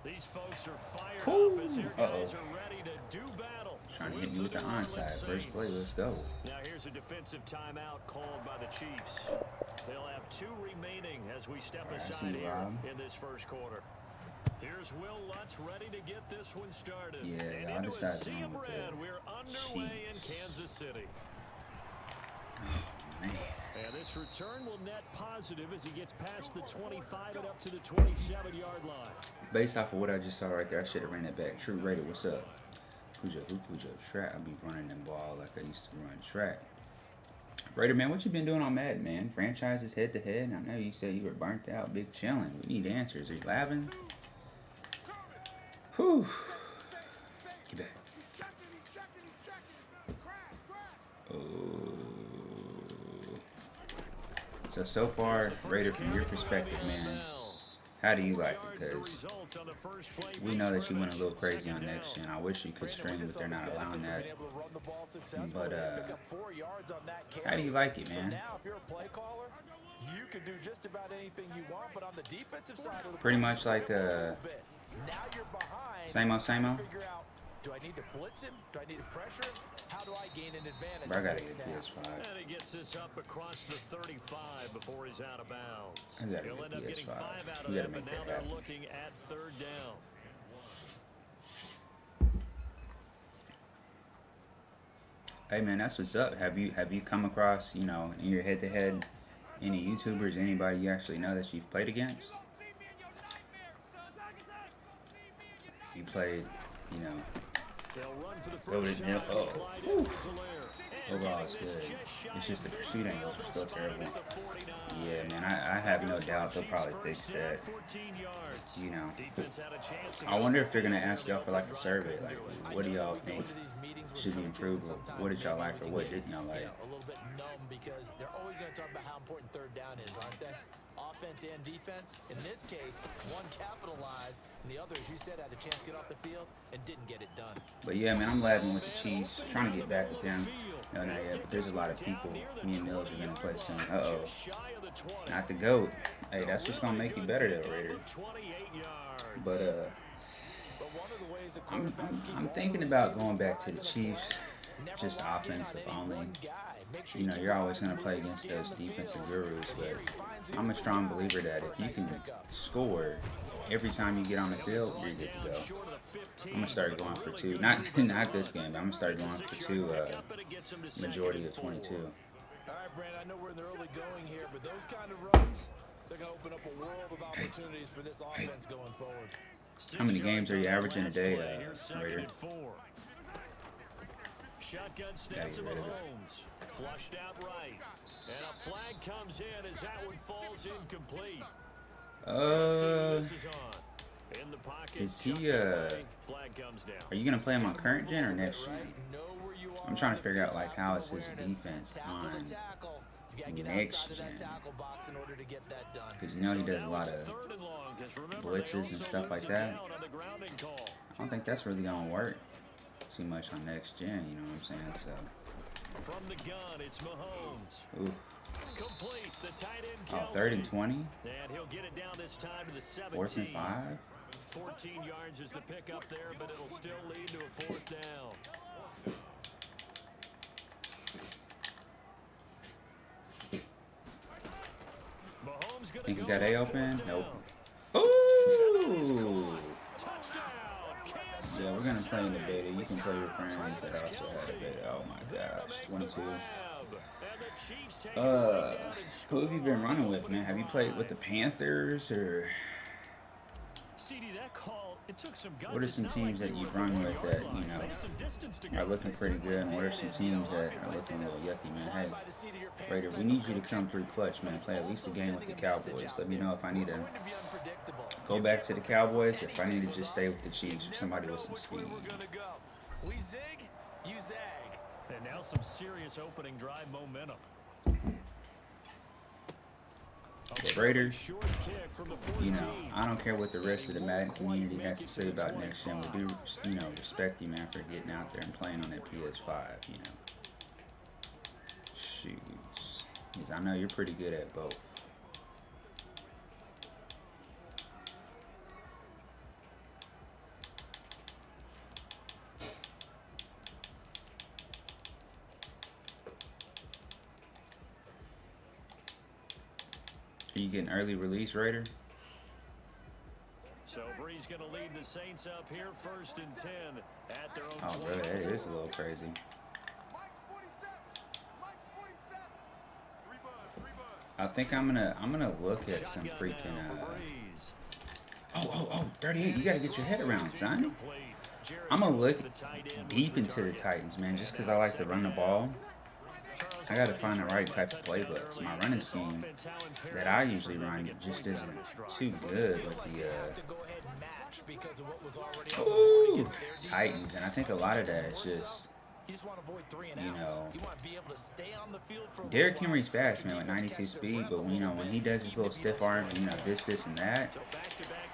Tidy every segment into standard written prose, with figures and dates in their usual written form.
These folks are fired Woo! up as their Uh-oh. guys are ready to do battle. Trying to hit me with the onside. First play, let's go. Now here's a defensive timeout called by the Chiefs. They'll have 2 remaining as we step Right, I see aside you, here Rob. in this first quarter. Here's Will Lutz ready to get this one started. Yeah, and the into other a side's sea wrong of with red, the we're underway in Chiefs. Kansas City. Oh, man. And this return will net positive as he gets past the 25 and up to the 27-yard line. Based off of what I just saw right there, I should have ran that back. True Raider, what's up? Puja, track. I be running them ball like I used to run track. Raider, man, what you been doing on Madden, man? Franchises head to head. I know you said you were burnt out, big chilling. We need answers. Are you laughing? Whew. Get back. Oh. So far, Raider, from your perspective, man, how do you like it? Because we know that you went a little crazy on next gen. I wish you could string, but they're not allowing that. But how do you like it, man? You can do just about anything you want, but on the defensive side of the Pretty much like now you're behind. same old, same old. Figure out, do I need to blitz him? Do I need to pressure him? How do I gain an advantage? Bro, I gotta on get this PS5. And he gets this up across the 35 before he's out of bounds. I gotta He'll get end up getting PS5. 5 out of We gotta that, but make now that they're happen. looking at 3rd down. Hey man, that's what's up. Have you come across, you know, in your head-to-head, any YouTubers, anybody you actually know that you've played against? You played, you know, They'll run for the Go first to down. him. Oh. Clyde Whew. Edwards-Helaire. Overall, it's good. It's just the pursuit angles are still terrible. Yeah, man, I have no doubt they'll probably fix that. You know, I wonder if they're gonna ask y'all for like a survey, like what do y'all think should be improved, or what did y'all like, or what didn't y'all like? A little bit numb because they're always going to talk about how important 3rd down is, aren't they? Offense and defense. In this case, one capitalized, and the other, as you said, had a chance to get off the field and didn't get it done. But yeah, man, I'm laughing with the Chiefs, trying to get back with them. No, not yet, but there's a lot of people. Me and Mills are gonna play soon. Uh-oh. Not the GOAT. Hey, that's what's gonna make you better though, Raider. But I'm thinking about going back to the Chiefs, just offensive only. You know, you're always gonna play against those defensive gurus, but I'm a strong believer that if you can score every time you get on the field, you're good to go. I'm gonna start going for 2. Not this game, but I'm gonna start going for 2. Majority of 22. All right, Brand, I know we're in the early going here, but those kind of runs, they're going to open up a world of opportunities for this offense going forward. How many games are you averaging a day, Raider? Shotgun snap to Mahomes. Flushed out right. And a flag comes in as that one falls incomplete. Is he, Flag comes down. are you gonna play him on current gen or next gen? I'm trying to figure out like how is his defense on next gen, because you know he does a lot of blitzes and stuff like that. I don't think that's really gonna work too much on next gen, you know what I'm saying? So From the gun, it's Mahomes. ooh. Complete. The tight end Oh, Kelsey. 3rd and 20? And he'll get it down this time to the 17. 4th and 5? 14 yards is the pickup there, but it'll still lead to a 4th down. Mahomes gonna Think you go got A for open? 4th Nope. down. Ooh! Touchdown, Kansas Yeah, we're gonna play in the City. beta. You can play your friends that also had a beta. Oh my gosh, 22. Who have you been running with, man? Have you played with the Panthers, or what are some teams that you've run with that, you know, are looking pretty good, and what are some teams that are looking a little yucky, man? Hey, Raider, we need you to come through clutch, man. Play at least a game with the Cowboys. Let me know if I need to go back to the Cowboys, or if I need to just stay with the Chiefs or somebody with some speed. We zig, you zag. And now some serious opening drive momentum. But Raiders, you know, I don't care what the rest of the Madden community has to say about next gen. We do, you know, respect you, man, for getting out there and playing on that PS5, you know. Shoots. Because I know you're pretty good at both. getting early release, Raider? So Breeze going to lead the Saints up here, 1st and 10 at their own. Oh, bro, that is a little crazy. I think I'm gonna look at some freaking oh 38. You gotta get your head around, son. I'm gonna look deep into the Titans, man, just because I like to run the ball. I gotta find the right type of playbooks. My running scheme that I usually run just isn't too good with the ooh, Titans, and I think a lot of that is just, you know, Derrick Henry's fast, man, with 92 speed, but you know, when he does his little stiff arm, you know, this and that,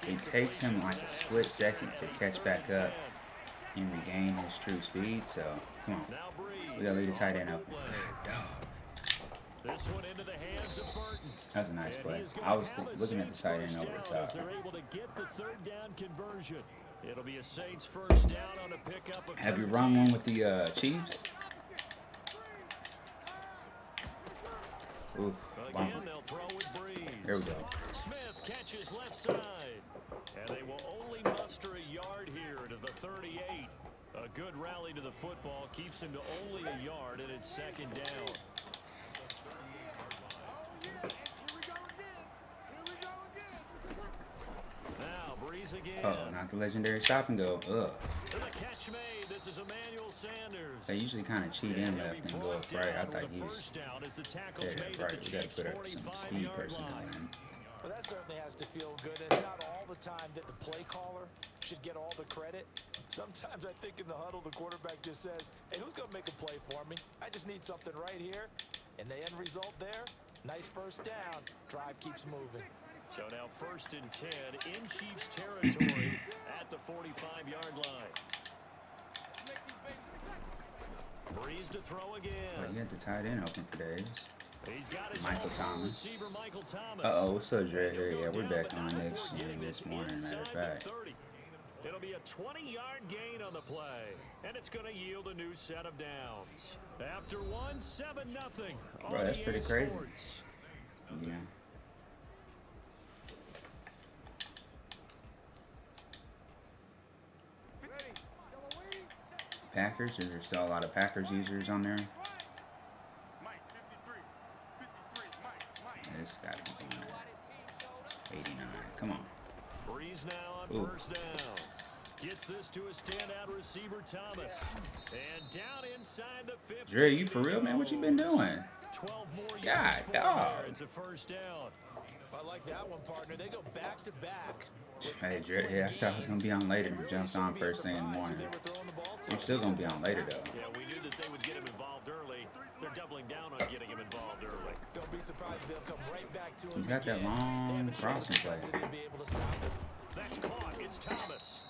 it takes him like a split second to catch back up and regain his true speed. So come on, we gotta leave the tight end open. This one into the hands of Burton. That was a nice play. I was looking at the tight end over the top. They're able to get the 3rd down conversion. It'll be a Saints 1st down on a pickup of Have you run one with the Chiefs? Ooh, again, they'll throw with Breeze. There we go. Smith catches left side. And they will only muster a yard here to the 38. A good rally to the football keeps him to only a yard, and it's 2nd down. Now Breeze again. Oh, not the legendary stop and go. Ugh. To the catch made. This is Emmanuel Sanders. They usually kind of cheat in left and go up right. I thought he was there, right. We got to put up some speed personnel in. Well, that certainly has to feel good. It's not all the time that the play caller should get all the credit. Sometimes I think in the huddle, the quarterback just says, hey, who's going to make a play for me? I just need something right here. And the end result there, nice 1st down. Drive keeps moving. So now 1st and 10 in Chiefs territory at the 45-yard line. Breeze to throw again. Oh, you got the tight end open for days. He's got his Michael Thomas. receiver, Michael Thomas. Uh-oh, what's up, Dre? Here, yeah, we're back on next this morning, matter of fact. It'll be a 20-yard gain on the play, and it's going to yield a new set of downs. After 7-0. Bro, that's pretty crazy. Yeah. Packers, is there still a lot of Packers users on there? It's got to be going at 89. Come on. Breeze now on 1st down. Gets this to a standout receiver, Thomas. And down inside the 50. Dre, you for real, man? What you been doing? 12 more God, dog. It's a 1st down. I like that one, partner. They go back to back. Hey, Dre, yeah, I said I was going to be on later and jumped on first thing in the morning. I'm still going to be on later, though. Yeah, we knew that they would get him involved early. They're doubling down on getting him involved early. Don't be surprised they'll come right back to him. He's got that long crossing play. That's caught. It's Thomas.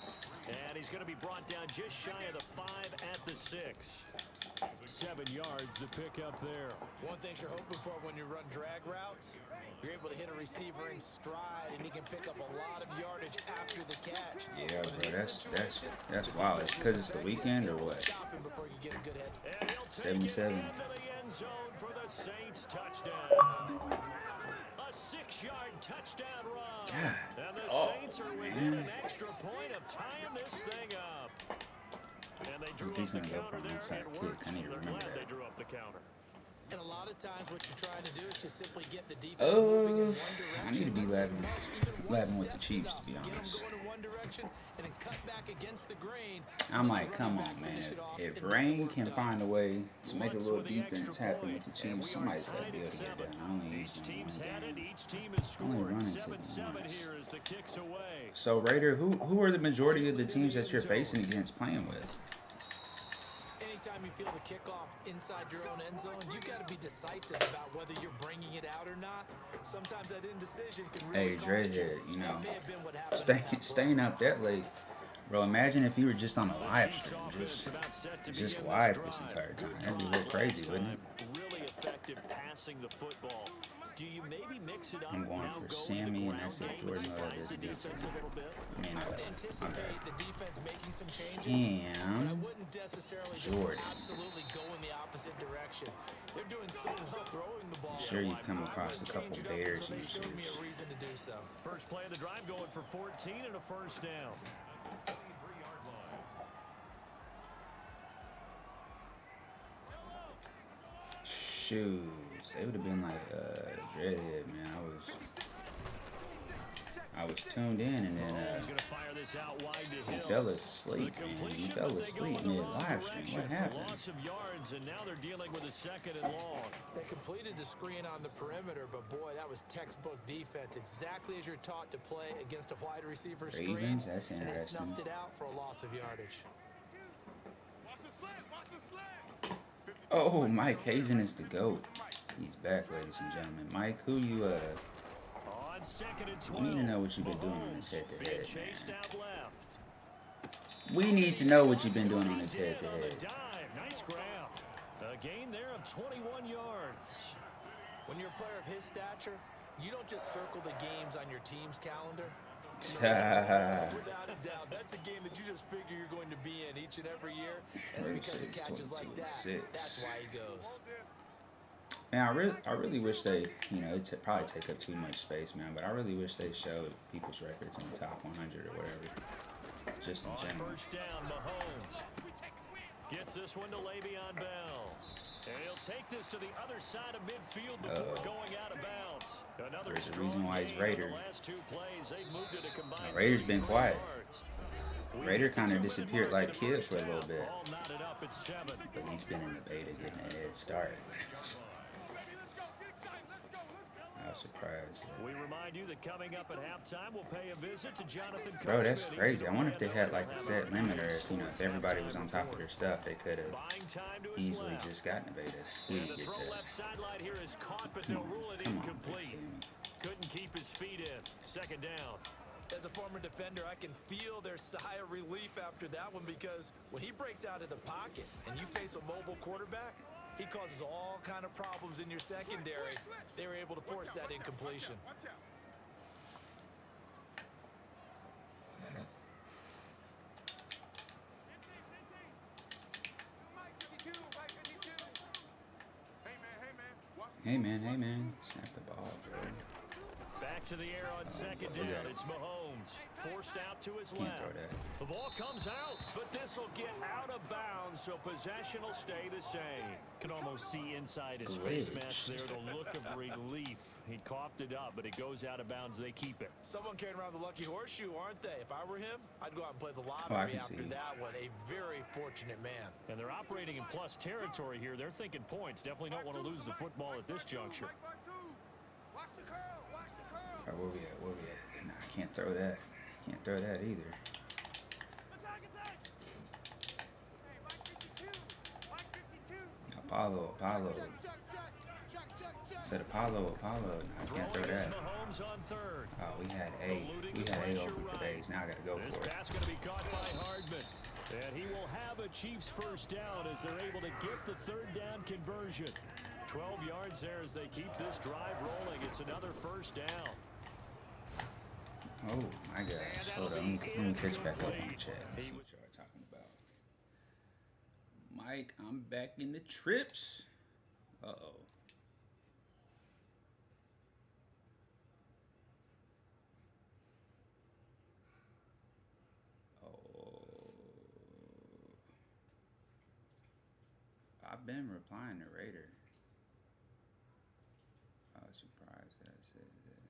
And he's going to be brought down just shy of the 5 at the 6. 7 yards to pick up there. One thing you're hoping for when you run drag routes, you're able to hit a receiver in stride, and he can pick up a lot of yardage after the catch. Yeah, bro, that's wild. It's because it's the weekend or what? 77. For the Saints touchdown. A 6-yard touchdown run. God. And the Saints are within an extra point of tying this thing up. And they drew up the counter there, and it worked. I need to They're remember glad that. they drew up the counter. And a lot of times what you're trying to do is just simply get the defense moving in one direction. I need to be laughing with the Chiefs, to be honest. I'm like, come on, man. If Rain can find a way to make a little defense happen with the Chiefs, somebody's got to be able to get that. I only use them one game. Only running to them once. So, Raider, who are the majority of the teams that you're facing against playing with? Anytime you feel the kickoff inside your own end zone, you got to be decisive about whether you're bringing it out or not. Sometimes that indecision can really Dreadhead, you know, staying up that late, bro. Imagine if you were just on a live stream, just live this entire time. That'd be a little crazy, wouldn't it? Really effective passing the football. do you maybe mix it up? I'm going for Sammy, and that's if Jordan Love is the defense a little bit? I mean, I would anticipate the defense making some changes, but I Cam wouldn't necessarily just Jordan. absolutely go in the opposite direction. They're doing so well throwing the ball. I'm sure you've come across a couple Bears They showed me users. a reason to do so. First play of the drive going for 14 and a first down. Shoes, they would have been like dreadhead, man. I was tuned in, and then He's going to fire this out wide to he Hill. fell asleep, man. He fell asleep mid live stream. What happened? Loss of yards, and now they're dealing with a second and long. They completed the screen on the perimeter, but boy, that was textbook defense, exactly as you're taught to play against a wide receiver screen. Ravens, that's And they interesting. snuffed it out for a loss of yardage. Oh, Mike Hazen is the GOAT. He's back, ladies and gentlemen. Mike, who you On second and 12. we need to know what you've been doing on this Being head-to-head, chased man. out left. We need to know what you've been doing on this On the head-to-head. dive. Nice grab. A gain there of 21 yards. When you're a player of his stature, you don't just circle the games on your team's calendar. Without a doubt, that's a game that you just figure you're going to be in each and every year. And it's because of catches like that. 22-6. That's why he goes. Man, I really wish they, you know, it probably take up too much space, man. But I really wish they showed people's records in the top 100 or whatever, just in On general. first down, Mahomes gets this one to Le'Veon Bell. And he'll take this to the other side of midfield before going out of bounds. Another There's a strong reason why he's gain on Raider. the last two plays. They've moved it a combined Raider's been 34 quiet. yards. Raider kind of disappeared like Kid for a little bit, All knotted up at 7. but he's been in the beta getting a head start. I was surprised. We remind you that coming up at halftime, we'll pay a visit to Jonathan Bro, that's Coachman. crazy. I wonder if they had like a set limit, or if, you know, if everybody was on top of their stuff, they could have Buying time to his easily left. just gotten a beta. We And didn't the get throw that. left sideline here is caught, but Come they'll on, rule it come on, Big incomplete. Sammy. Couldn't keep his feet in. Second down. As a former defender, I can feel their sigh of relief after that one, because when he breaks out of the pocket and you face a mobile quarterback, he causes all kind of problems in your secondary. They were able to force that incompletion. Hey man, snap the ball, bro. Back to the air on second look at down. it. It's Mahomes. Forced out to his Can't left. throw that. The ball comes out, but this will get out of bounds, so possession will stay the same. Can almost see inside his face mask there the look of relief. He coughed it up, but it goes out of bounds. They keep it. Someone carrying around the lucky horseshoe, aren't they? If I were him, I'd go out and play the I lottery can after see. that one. A very fortunate man. And they're operating in plus territory here. They're thinking points. Definitely don't want to lose the football at this juncture. All right, where we at? Nah, I can't throw that. Can't throw that either. Apollo. I said Apollo. Nah, I can't throw Throwing is that. Mahomes on third. Oh, we had A open for days. Now I gotta go This for it. pass going to be caught by Hardman. And he will have a Chiefs first down as they're able to get the third down conversion. 12 yards there as they keep this drive rolling. It's another first down. Oh my gosh. Hold on. Let me catch back up on the chat. Let's see what y'all are talking about. Mike, I'm back in the trips. Uh-oh. I've been replying to Raider. I was surprised that it said that.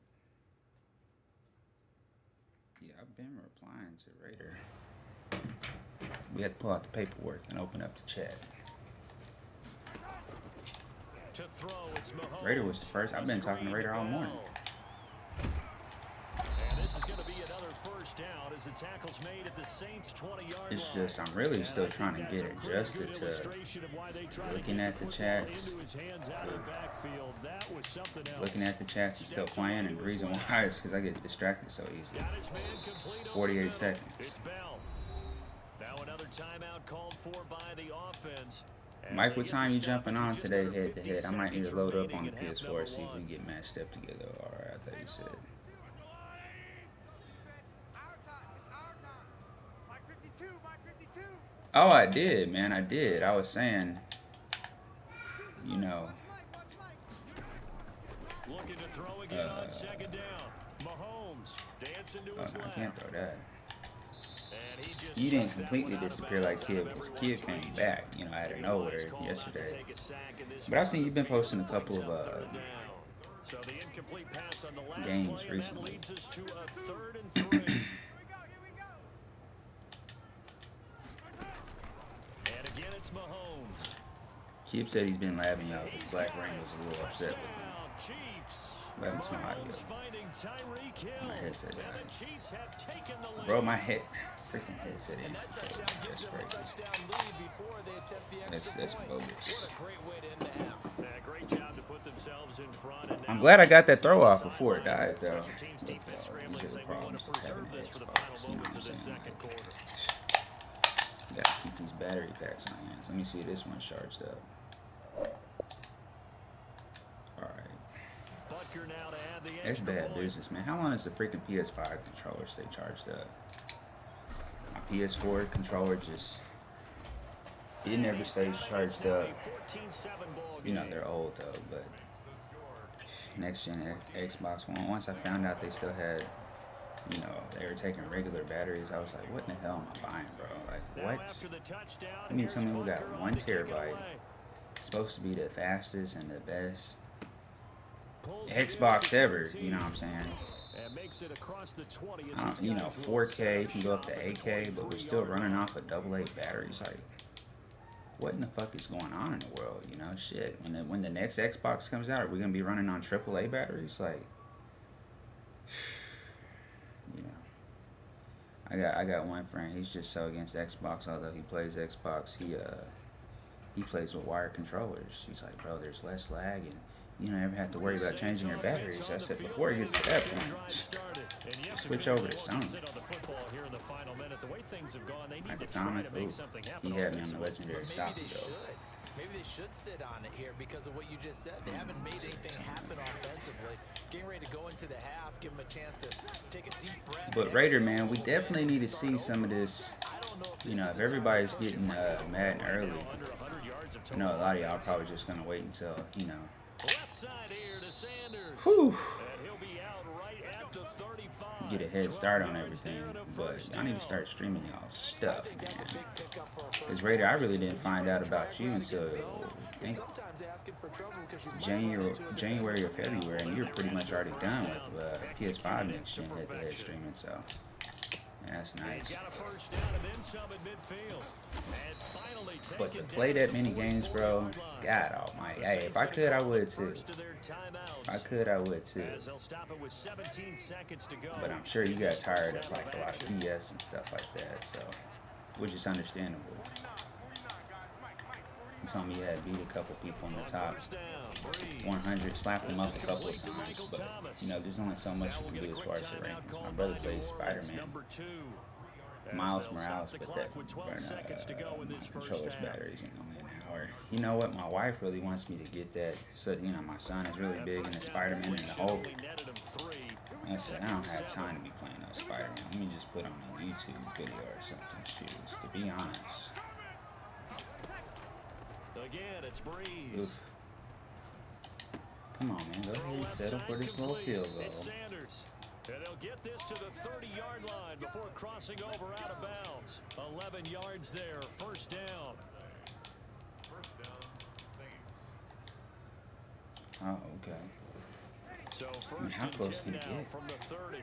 Yeah, I've been replying to Raider. We had to pull out the paperwork and open up the chat. To throw, it's Mahomes. Raider was the first. I've been talking to Raider all morning. And this is going to be another first down as the tackle's made at the Saints' 20-yard line. It's just I'm really still trying to get adjusted to looking at the chats. Looking at the chats and still playing, and the reason why is because I get distracted so easily. 48 seconds. It's Bell. Now another timeout called for by the offense Mike, what time you jumping on today head to head? I might need to load up on the PS4, see if we can get matched up together. Alright, I thought you said. Oh, I did, man. I did. I was saying, you know. Looking to throw again on second down. Mahomes dancing to his I left. can't throw that. And he just He didn't chucked that completely one out of disappear like bounds Kid, on the because close Kid came reach. back, you know, out of nowhere Call not yesterday. to take a sack in this But I've one. seen you've been posting a couple of Third down. So the incomplete pass on the last games play, and recently. that leads us to a 3rd and 3. And again, it's Mahomes. Kid said he's been labbing y'all because Black Rain was a little upset with him. Down, Chiefs. What happened to my audio? Mahomes finding Tyreek Hill. My headset died. And the Chiefs have taken the lead. Bro, my freaking headset And in. that touchdown gives That's them a crazy. touchdown lead before they attempt the extra That's point. bogus. What a great way to end the half. Great job to put themselves in front. And I'm now glad I got that throw off before it died, though. Special teams defense scrambling, These are saying the we want problems to of having preserve this for the Xbox, final you know moments what of the I'm saying? second quarter. You gotta keep these battery packs on hands. Let me see if this one's charged up. Alright. Butker now to add the That's extra bad point. business, man. How long does the freaking PS5 controller stay charged up? My PS4 controller just... It never stays charged up. 14-7 ball You know, game. they're old though, but... Next gen Xbox One, once I found out they still had... You know, they were taking regular batteries. I was like, what in the hell am I buying, bro? Like, Now what? after the touchdown, I mean, tell me here's we got Butker 1 on to kick it terabyte. away. It's supposed to be the fastest and the best Pulls Xbox it in ever, to you know what I'm saying? and makes it across the 20 as these You know, guys will 4K set can go up to shop at the 8K, but we're still 23-yard running line. off of AA batteries. Like, what in the fuck is going on in the world? You know, shit. When the next Xbox comes out, are we gonna be running on AAA batteries? Like, you know, I got one friend. He's just so against Xbox. Although he plays Xbox, he plays with wired controllers. He's like, bro, there's less lag and you don't ever have to worry about changing your batteries. I said, before it gets to that point, switch over to Sony. Michael Thomas, he had me on the legendary stop Maybe they though. should. Maybe they should sit on it here because of what you just said. They haven't made anything happen offensively. Getting ready to go into the half, give them a chance to take a deep breath. But Raider, man, we definitely need to see some of this. You know, if everybody's getting Madden early, you know, a lot of y'all probably just gonna wait until, you know. Left side here to Sanders. Whew. And he'll be out right at the 35. Get a head start on everything, but I need to start streaming y'all stuff, man. Because Raider, I really didn't find out about you until I think January or February, and you're pretty much already done with PS5 next gen head-to-head streaming. So yeah, that's nice. Got a first down and then some at midfield. And finally But to taken play down that many at the games, 44-yard bro, line. God almighty. The Hey, Saints if I gonna could, I go would the too. first of their timeouts. If I could, I would too. As they'll stop it with 17 seconds to go. But I'm sure you got tired of like a lot of BS and stuff like that, so which is understandable. You told me you had beat a couple people in the top First down, Breeze. 100, slapped them up a couple of This is complete times, to but Michael you know, there's only so much Now you we'll can get do a as quick far as the timeout rankings. called My by brother New plays Orleans, Spider-Man, number 2. As Miles they'll stop Morales, the but clock that with 12 seconds to go in my this first controller's half. batteries ain't only an hour. You know what? My wife really wants me to get that. So you know, my son is really big into Spider-Man and the Hulk. I said I don't have time to be playing no Spider-Man. Let me just put on a YouTube video or something. Shoes, to be honest. Again, it's Breeze. Oof. Come on, man. Go ahead and settle for this little field goal. It's Sanders. And they'll get this to the 30-yard line before crossing over out of bounds. 11 yards there, first down. Oh, okay. So I mean, first how and close 10 can it now get? from the 30.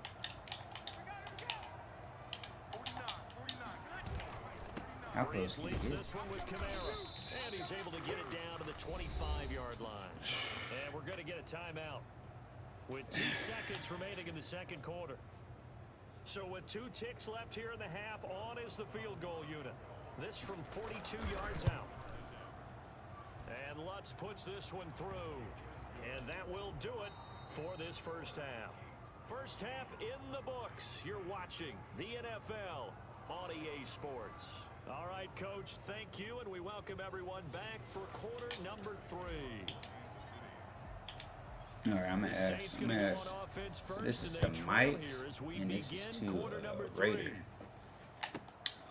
How close can it Leads get? this one with Kamara. And he's able to get it down to the 25-yard line. And we're going to get a timeout with 2 seconds remaining in the second quarter. So with 2 ticks left here in the half, on is the field goal unit. This from 42 yards out. And Lutz puts this one through. And that will do it for this first half. First half in the books. You're watching the NFL on EA Sports. All right, Coach, thank you, and we welcome everyone back for quarter number 3. All right, I'm gonna ask. So this is to Mike, and this is to Raider.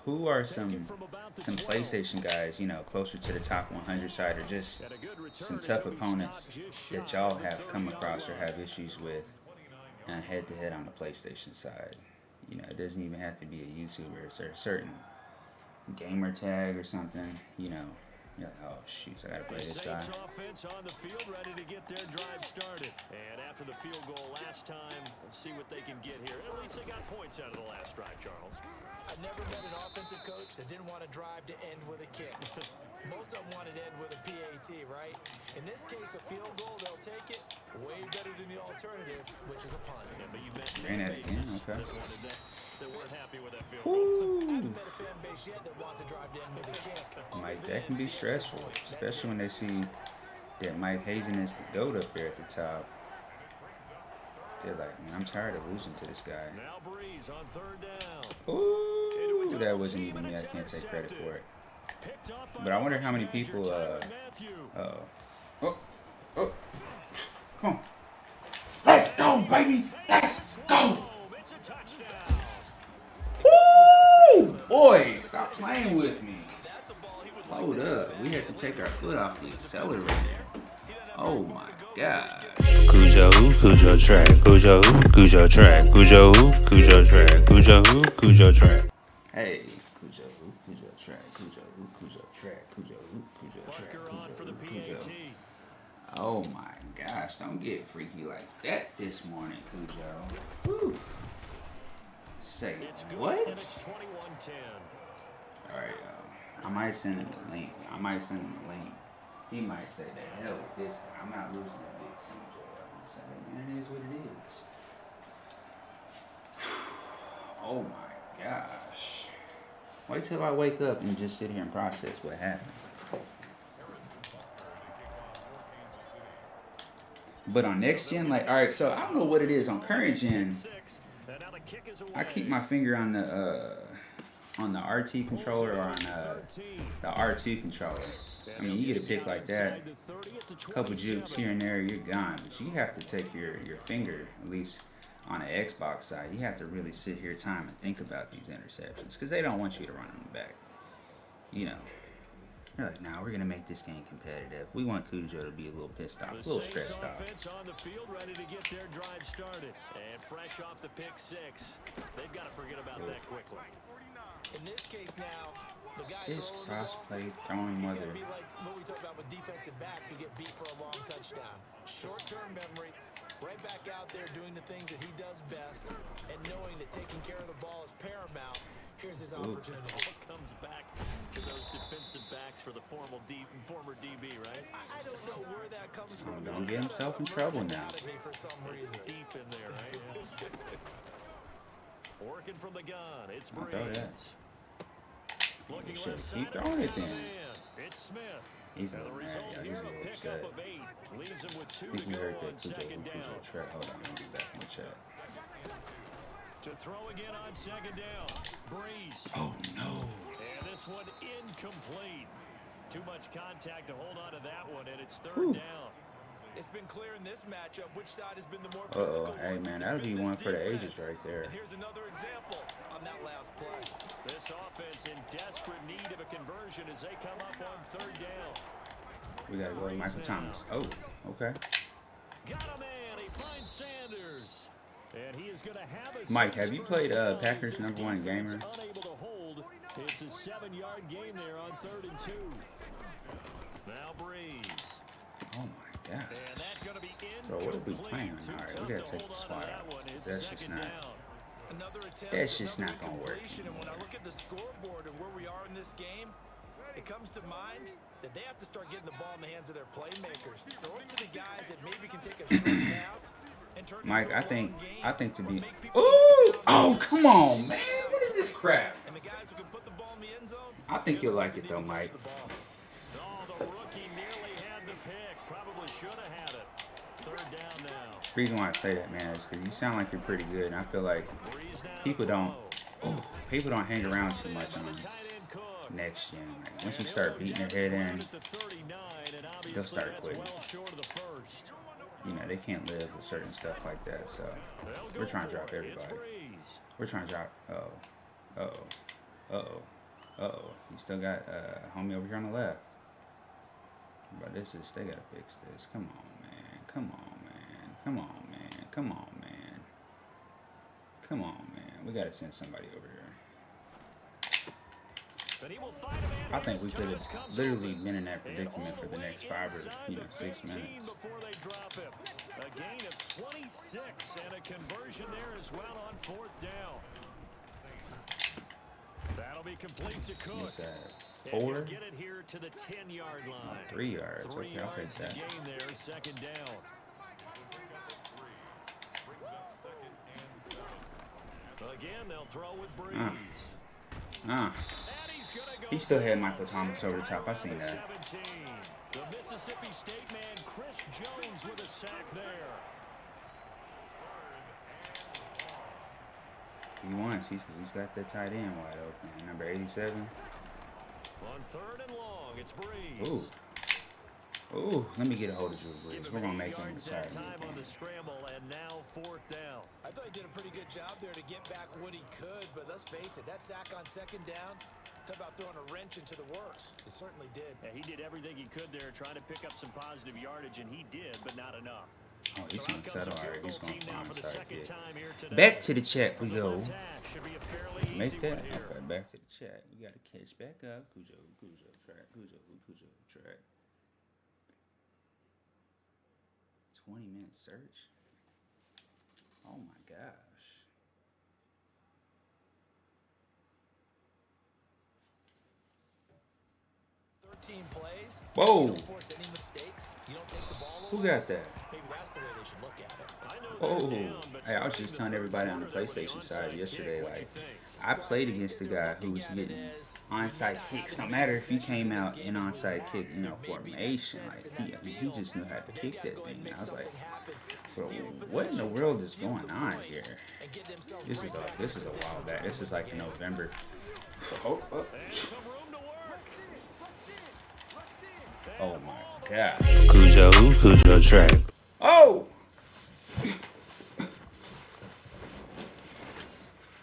Who are some PlayStation guys, you know, closer to the top 100 side, or just some tough opponents that y'all have come across or have issues with head-to-head on the PlayStation side? You know, it doesn't even have to be a YouTuber. It's a certain gamer tag or something, you know. Yeah, oh shoot, I gotta play this guy. Offense on the field, ready to get their drive started. And after the field goal last time, we'll see what they can get here. At least they got points out of the last drive, Charles. I've never met an offensive coach that didn't want to drive to end with a kick. Most of them wanted to end with a PAT, right? In this case, a field goal, they'll take it. Way better than the alternative, which is a punt. Yeah, but you met Ran at it again, okay. That weren't happy with that field goal. I haven't met a fan base yet that wants to drive to end with a kick. Mike, that can be stressful, especially when they see that Mike Hazen is the GOAT up there at the top. They're like, man, I'm tired of losing to this guy. Now Breeze on 3rd down. Ooh, that wasn't even me. I can't take credit for it. But I wonder how many people, oh, come on. Let's go, baby. Let's go. It's a touchdown. Woo! Boy, stop playing with me. Hold up. We had to take our foot off the accelerator. Oh my God. Cujo who? Cujo track. Cujo who? Cujo track. Cujo who? Cujo track. Cujo who? Cujo track. Hey, Cujo who? Cujo track. Cujo who? Cujo track. Cujo who? Cujo track. Cujo. Oh my gosh, don't get freaky like that this morning, Cujo. Woo. Say what? Alright, I might send him the link. He might say, the hell with this guy. I'm not losing that big CJ. I'm saying, man, it is what it is. Oh my gosh. Wait till I wake up and just sit here and process what happened. But on next gen, like, all right, so I don't know what it is on current gen. I keep my finger on the RT controller or on the R2 controller. I mean, you get a pick like that, a couple jukes here and there, you're gone. But you have to take your finger, at least on the Xbox side, you have to really sit here time and think about these interceptions because they don't want you to run them back. You know, they're like, nah, we're gonna make this game competitive. We want Cujo to be a little pissed off, a little stressed off. On the field, ready to get their drive started, and fresh off the pick 6, they've got to forget about that quickly. In this case now, the guy This cross-play throwing he's mother. gonna be like what we talk about with defensive backs who get beat for a long touchdown. Short-term memory, right back out there doing the things that he does best, and knowing that taking care of the ball is paramount. Here's his opportunity. All comes back to those defensive backs for the former DB, right? I don't know where that comes from. Don't get himself in trouble now. For some reason. Deep in there, right? Working from the gun, it's I'll Breeze. throw that. Looking Shit, left keep side, throwing it then. It's Smith. He's a And the little mad, result yo. here, He's a a little pickup upset. of 8. Leaves him with 2 I think to we go heard on that Cujo second down. track. Hold on, let me get back in the chat. To throw again on second down. Breeze. Oh no. And this one incomplete. Too much contact to hold on to that one, and it's 3rd Whew. down. It's been clear in this matchup which side has been the more Uh-oh, physical. hey man, that'll be one for the ages right there. And here's another example on that last play. This offense in desperate need of a conversion as they come up on 3rd down. We gotta go to Michael Thomas. Oh, okay. Got a man. He finds Sanders. And he is going to have a Mike, have you played Packers This #1 gamer? defense unable to hold. It's a 7-yard gain there on 3rd and 2. Now Breeze. Oh my god. And that's going to be Bro, what are we incomplete. playing? Too Alright, tough we gotta to take hold the on to SWAT that out. one. It's That's just 2nd not. down. Another attempt, That's just another not gonna work incompletion, and when I anymore. look at the scoreboard and where we are in this game, it comes to mind that they have to start getting the ball in the hands of their playmakers. Throw it to the guys that maybe can take a short pass and turn it Mike, into a long I game, think to or be. make people Ooh! down. Oh, come on, man! What is this crap? And the guys who can put the ball in the end zone, I think they're you'll the like ones it that though, need to Mike. touch the ball. Oh, the rookie nearly had the pick. Probably should have had it. 3rd down now. The reason why I say that, man, is because you sound like you're pretty good, and I feel like Breeze now people to don't. throw. People don't hang around too much on Tight end Cook. next gen. Like, once you start beating their head in, they'll start quitting. You know, they can't live with certain stuff like that. So we're trying to drop everybody. We're trying to drop. He still got homie over here on the left. But they gotta fix this. Come on, man. Come on, man. Come on, man. Come on, man. Come on, man. We gotta send somebody over here. I think we could have literally been in that predicament for the next 5 or 6 minutes. A gain of 26 and a conversion there as well on 4th down. That'll be complete to Cook. He's at 4. Get it here to the 10-yard line. 3 yards. Okay, I'll take that. Gain there, 2nd down. Again, they'll throw with Breeze. He still had Michael Thomas over the top. I seen that. 17. The Mississippi State man, Chris Jones, with a sack there. He wants. He's got that tight end wide open. Number 87. On 3rd and long, it's Breeze. Ooh. Ooh, let me get a hold of Drew Brees. We're going to make him decide. Time on the scramble, and now 4th down. I thought he did a pretty good job there to get back what he could, but let's face it, that sack on 2nd down, talk about throwing a wrench into the works. It certainly did. Yeah, he did everything he could there, trying to pick up some positive yardage, and he did, but not enough. Oh, he's going to settle. All right, he's going to find side kick. Back to the chat we go. Make that? Okay, back to the chat. We got to catch back up. Cujo, track. 20-minute search? Oh my gosh. Plays. Whoa. You don't force any mistakes. You don't take the ball Who away. got that? Maybe that's the way they should look at it. Oh, hey, I was just telling everybody on the PlayStation side yesterday, like, I played against the guy who was getting onside kicks. No matter if he came out in onside kick, formation, like, he just knew how to kick that thing. And I was like, bro, what in the world is going on here? This is a while back. This is like in November. Oh my God. Cujo track. Oh!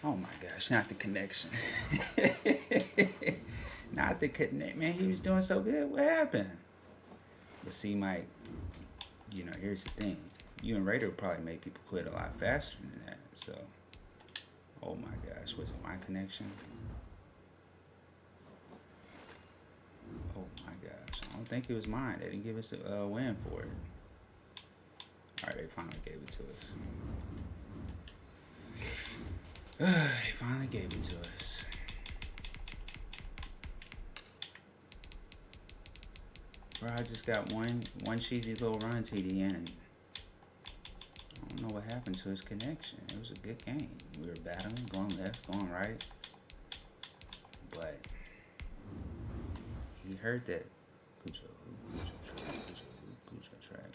Oh my gosh, not the connection. Not the connect. Man, he was doing so good. What happened? But see, Mike, here's the thing. You and Raider probably make people quit a lot faster than that. So, oh my gosh, was it my connection? Oh my gosh, I don't think it was mine. They didn't give us a win for it. Alright, they finally gave it to us. They finally gave it to us. Bro, I just got one cheesy little run TD in, and I don't know what happened to his connection. It was a good game. We were battling, going left, going right. But he heard that. Cujo track.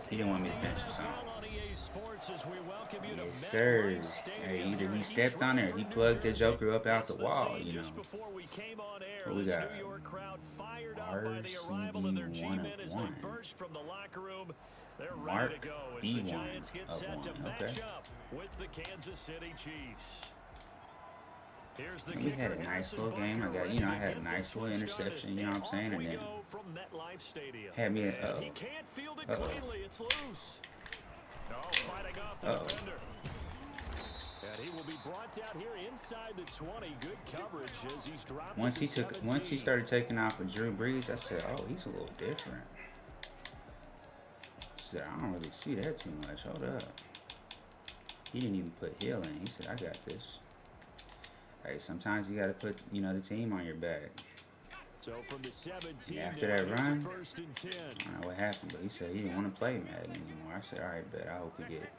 He didn't want me to finish the song. Yes, sir. Hey, either he stepped on it or he plugged the Joker up out the wall, What we got? RCB101. Mark B1 of 1. Okay. We had a nice little game. I had a nice little interception, you know what I'm saying? And then had me a He will be brought down here inside the 20. Good coverage as he's dropped. Once he started taking off with Drew Brees, I said, "Oh, he's a little different." I said, "I don't really see that too much. Hold up." He didn't even put Hill in. He said, "I got this." Hey, sometimes you got to put, the team on your back. So from the 17, and after that run, first and 10. I don't know what happened, but he said he didn't want to play Madden anymore. I said, all right, bet. I hope we get.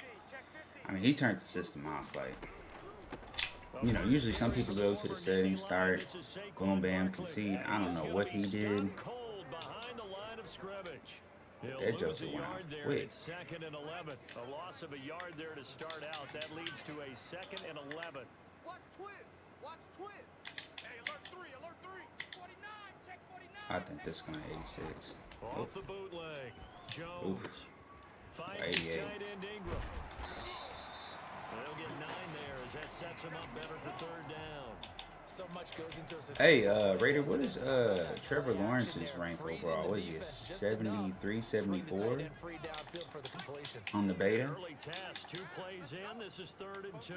I mean, he turned the system off. Like, usually some people go to the settings, start, boom, bam, concede. I don't know what he did. That Joker went out quick. Second and 11. A loss of a yard there to start out. That leads to a 2nd and 11. Watch twins. I think this is going to 86. Off the bootleg. Jones finds his 88. tight end Ingram. They'll get 9 there as that sets him up better for third down. So much goes into a Hey, Raider, what is Trevor Lawrence's rank overall? What is he, a 73, 74 on the beta? Early test, 2 plays in. This is 3rd and 2.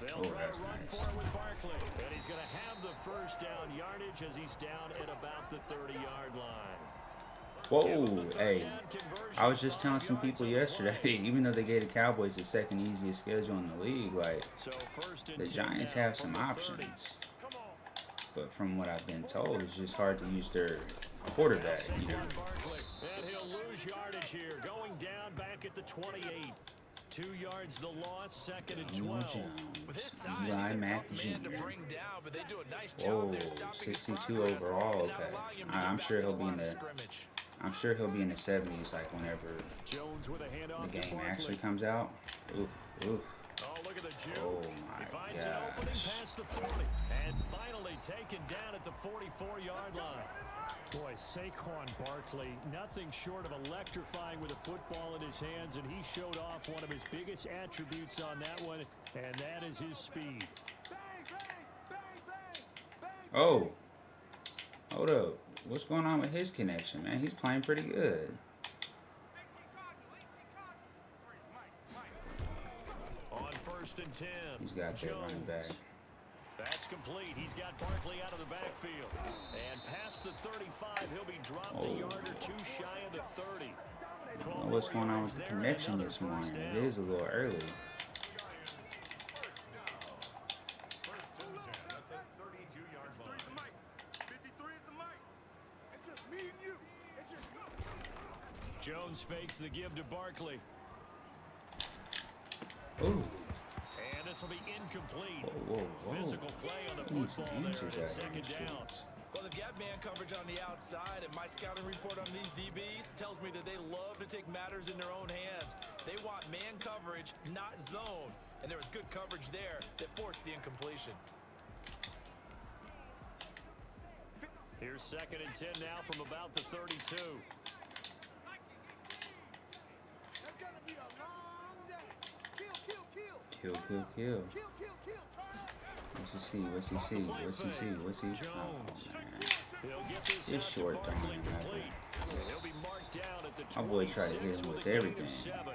They'll Oh, try that's to run nice. for it with Barkley. And he's going to have the first down yardage as he's down at about the 30-yard line. Whoa, hey, I was just telling some people yesterday, even though they gave the Cowboys the second easiest schedule in the league, like, So first and the 10 Giants now have from some the 30. options. But from what I've been told, it's just hard to use their quarterback, you know. Barkley, and he'll lose yardage here, going down back at the 28. 2 yards the loss, 2nd and 12. Jones, Eli Mack Jr. Whoa, Whoa, 62 overall. Okay, I'm sure he'll be in the. I'm sure he'll be in the 70s, like whenever Jones with a handoff the to game Barkley. actually comes out. Oof, oof. Oh, look at the juke. Oh He my finds an opening gosh. past the 40. And finally taken down at the 44-yard line. Boy, Saquon Barkley, nothing short of electrifying with a football in his hands, and he showed off one of his biggest attributes on that one, and that is his speed. Oh, hold up. What's going on with his connection, man? He's playing pretty good. On 1st and 10. He's got that running back. That's complete. He's got Barkley out of the backfield. And past the 35, he'll be dropped a yard or 2 shy of the 30. I don't know what's going on with the connection this morning. It is a little early. Jones fakes the give to Barkley. Ooh. And this will be incomplete. Whoa, whoa, whoa. Physical play on the We need some football there answers and out here in 2nd the down. streets. Well, they've got man coverage on the outside, and my scouting report on these DBs tells me that they love to take matters in their own hands. They want man coverage, not zone. And there was good coverage there that forced the incompletion. Here's 2nd and 10 now from about the 32. Kill, kill, kill. What's he see? What's he see? What's he see? What's he? Jones. Oh, man. He'll get this It's out to short Barkley down, complete. He'll be marked down at the My boy tried to hit 26 him with with a gain of everything. 7.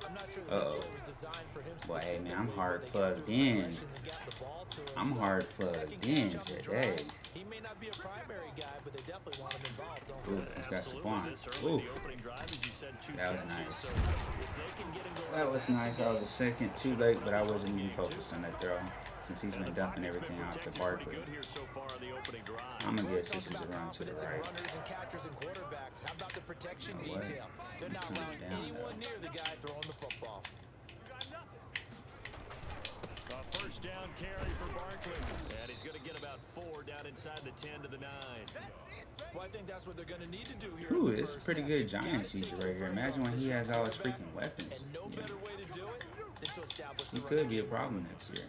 I'm not sure that Uh-oh. this play was designed for him Boy, hey, man, I'm specifically, hard but they got plugged through in. progressions and got the ball to him. I'm So, hard second plugged catch in on the today. drive. He may not be a primary guy, but they definitely want him involved, don't Ooh, they? he's got Absolutely. Saquon. This early in Ooh, the opening drive, as you said, 2 that was catches. nice. So if they can get him going That was fast nice. I was a second too late, but I wasn't even Game two. focused on that throw since he's And been the dumping pocket's everything been out to protected pretty Barkley. good here so far on the opening drive. I'm gonna guess Talk this is a about run to the confidence in right. runners and catchers and quarterbacks. How about the protection No way. detail? They're not Turn it allowing down, anyone though. near the guy throwing the football. A first down carry for Barkley. And he's going to get about 4 down inside the 10 to the 9. Well, I think that's what they're going to need to do here. Ooh, in the it's a first pretty half. good They've gotta Giants take user some right here. pressure Imagine off when this he has all his quarterback, freaking weapons. And no Yeah. better way to do it than to establish the He run could be a game. problem next year.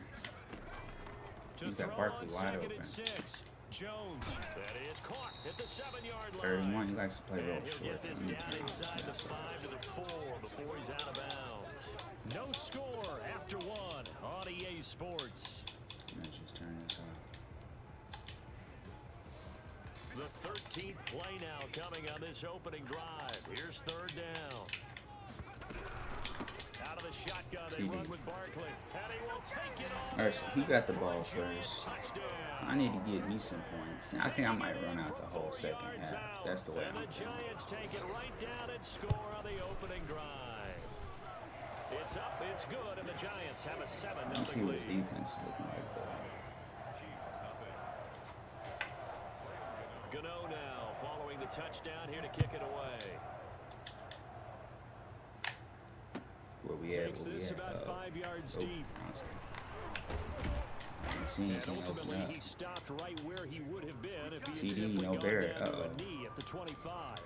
To He's got throw Barkley on wide 2nd open. and 6. Jones. That is caught at the 7-yard line. 31, he likes to play real And he'll short. get this down inside the 5 to the 4 before he's out of bounds. No score after 1 on EA Sports. Let's just turn this off. The 13th play now coming on this opening drive. Here's 3rd down. Out of the shotgun, they TD. run with Barkley. And he will take it off. All right, so he got the ball first. Touchdown. I need to get me some points. I think I might run out the whole second half. That's the way And I'm the feeling. Giants take it right down and score on the opening drive. It's up, it's good, and the Giants have a Let's see 7-0 what his lead. defense is looking like, though. Gano now following the touchdown here to kick it away. Where we at? Takes Where we this at? about 5 yards Oh, deep. I didn't see And anything open ultimately, up. he stopped right where he would have been if he had TD, simply no gone Barrett. down to a Uh-oh. knee at the 25.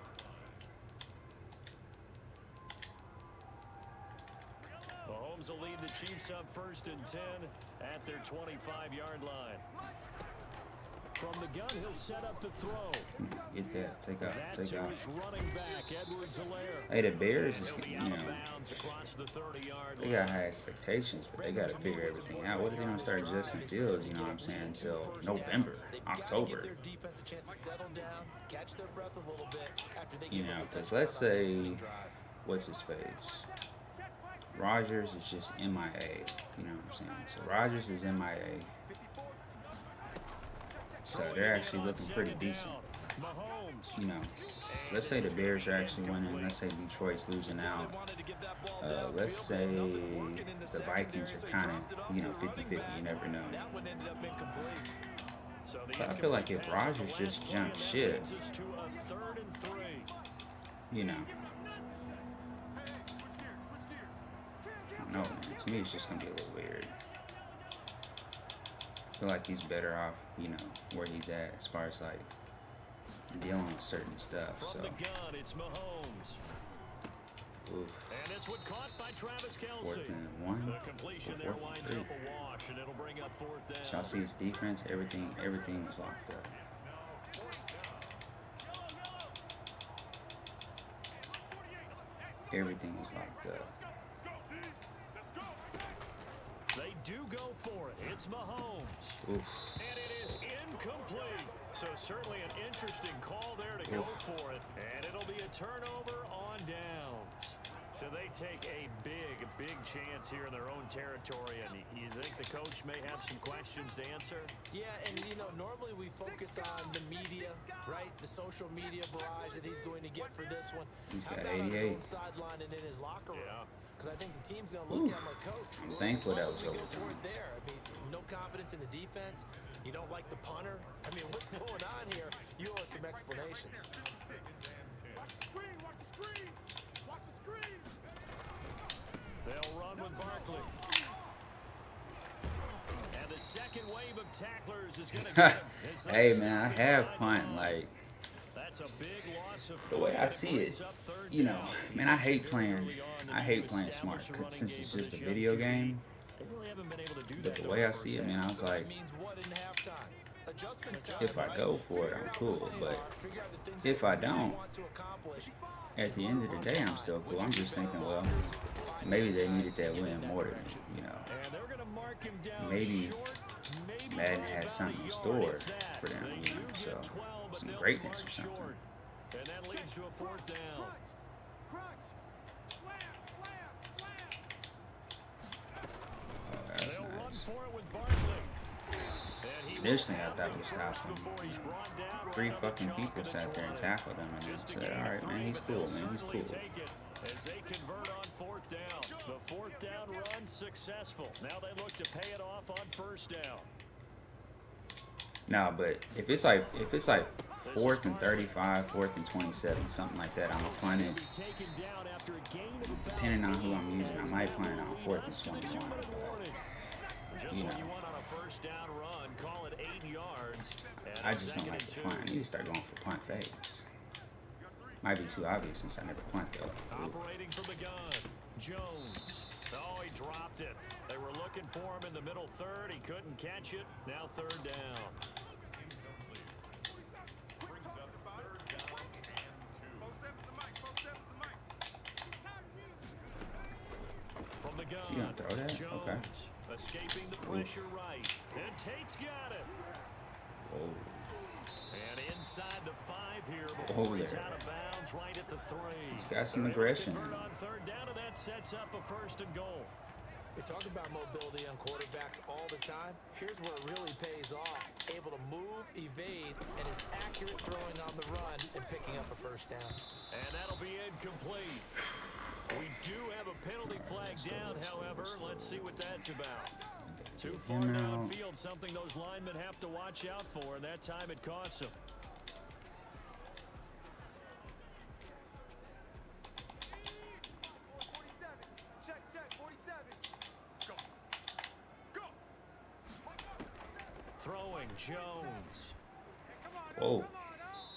Mahomes will lead the Chiefs up 1st and 10 at their 25-yard line. From the gun, he'll set up to throw. Get that. Take out. That's Take out. his running back, Edwards-Helaire. Hey, the Bears is, He'll be you out know, of bounds across the 30-yard they line. got high expectations, but they got to figure everything out. What if they don't start Justin Fields, you know what I'm saying, until November, October? You know, because let's say, what's his face? Rodgers is just MIA, you know what I'm saying? So Rodgers is MIA. So they're actually looking pretty decent. You know, let's say the Bears are actually winning. Let's say Detroit's losing out. Let's say the Vikings are kind of, you know, 50-50. You never know. But I feel like if Rodgers just jumped ship, you know, I don't know, man. To me, it's just going to be a little weird. I feel like he's better off, you know, where he's at as far as like dealing with certain stuff. So, oof. And this one caught by Travis Kelce. 4th and 1. The completion there winds up a wash, and it'll bring up 4th down. Y'all see his defense? Everything was locked up. Everything was locked up. They do go for it. It's Mahomes. Oof. And it is incomplete. So certainly an interesting call there to go for it. And it'll be a turnover on downs. So they take a big chance here in their own territory. And you think the coach may have some questions to answer? Yeah, and you know, normally we focus on the media, right? The social media barrage that he's going to get for this one. He's How got about on his 88. own sideline and in his locker room? Yeah. Because I think the team's going to look at him like, Coach, I'm thankful that was what we go overtime. for it there. I mean, no confidence in the defense. You don't like the punter. I mean, what's going on here? You owe us some explanations. They'll run with Barkley. And the second wave of tacklers is going to get him. Hey man, I have punt. Like That's a big loss of the way I see it, you know, man, I hate playing smart since it's just a video game. But the way I see it, man, I was like, if I go for it, I'm cool. But if I don't, at the end of the day, I'm still cool. I'm just thinking, well, maybe they needed that win more than me, you know. Maybe Madden has something in store for them, you know, so some greatness or something. And that leads to a 4th down. Oh, that was They'll run nice. for it with Barkley. Initially, I thought we stopped him. 3 fucking people sat there and tackled him, and just said, all right, man, he's cool, man, he's cool. As they convert on 4th down. The 4th down run successful. Now they look to pay it off on 1st down. No, but if it's like 4th and 35, 4th and 27, something like that, I'm planning. Depending on who I'm using, I might plan on 4th and 21. But, you know, I just don't like to punt. I need to start going for punt fakes. Might be too obvious since I never punt though. Operating from the gun, Jones. Oh, he dropped it. They were looking for him in the middle 3rd. He couldn't catch it. Now 3rd down. From the gun, You gonna throw that? Jones, Okay. escaping the pressure right. And Tate's got it. Whoa. And inside the 5 here Whoa before he's there. out of bounds right at the 3. He's got some aggression. Convert on 3rd down, and that sets up a 1st and goal. We talk about mobility on quarterbacks all the time. Here's where it really pays off. Able to move, evade, and is accurate throwing on the run and picking up a 1st down. And that'll be incomplete. We do have a penalty flag down, however. Let's see what that's about. Too far downfield, something those linemen have to watch out for, and that time it costs them. Throwing Jones. Whoa.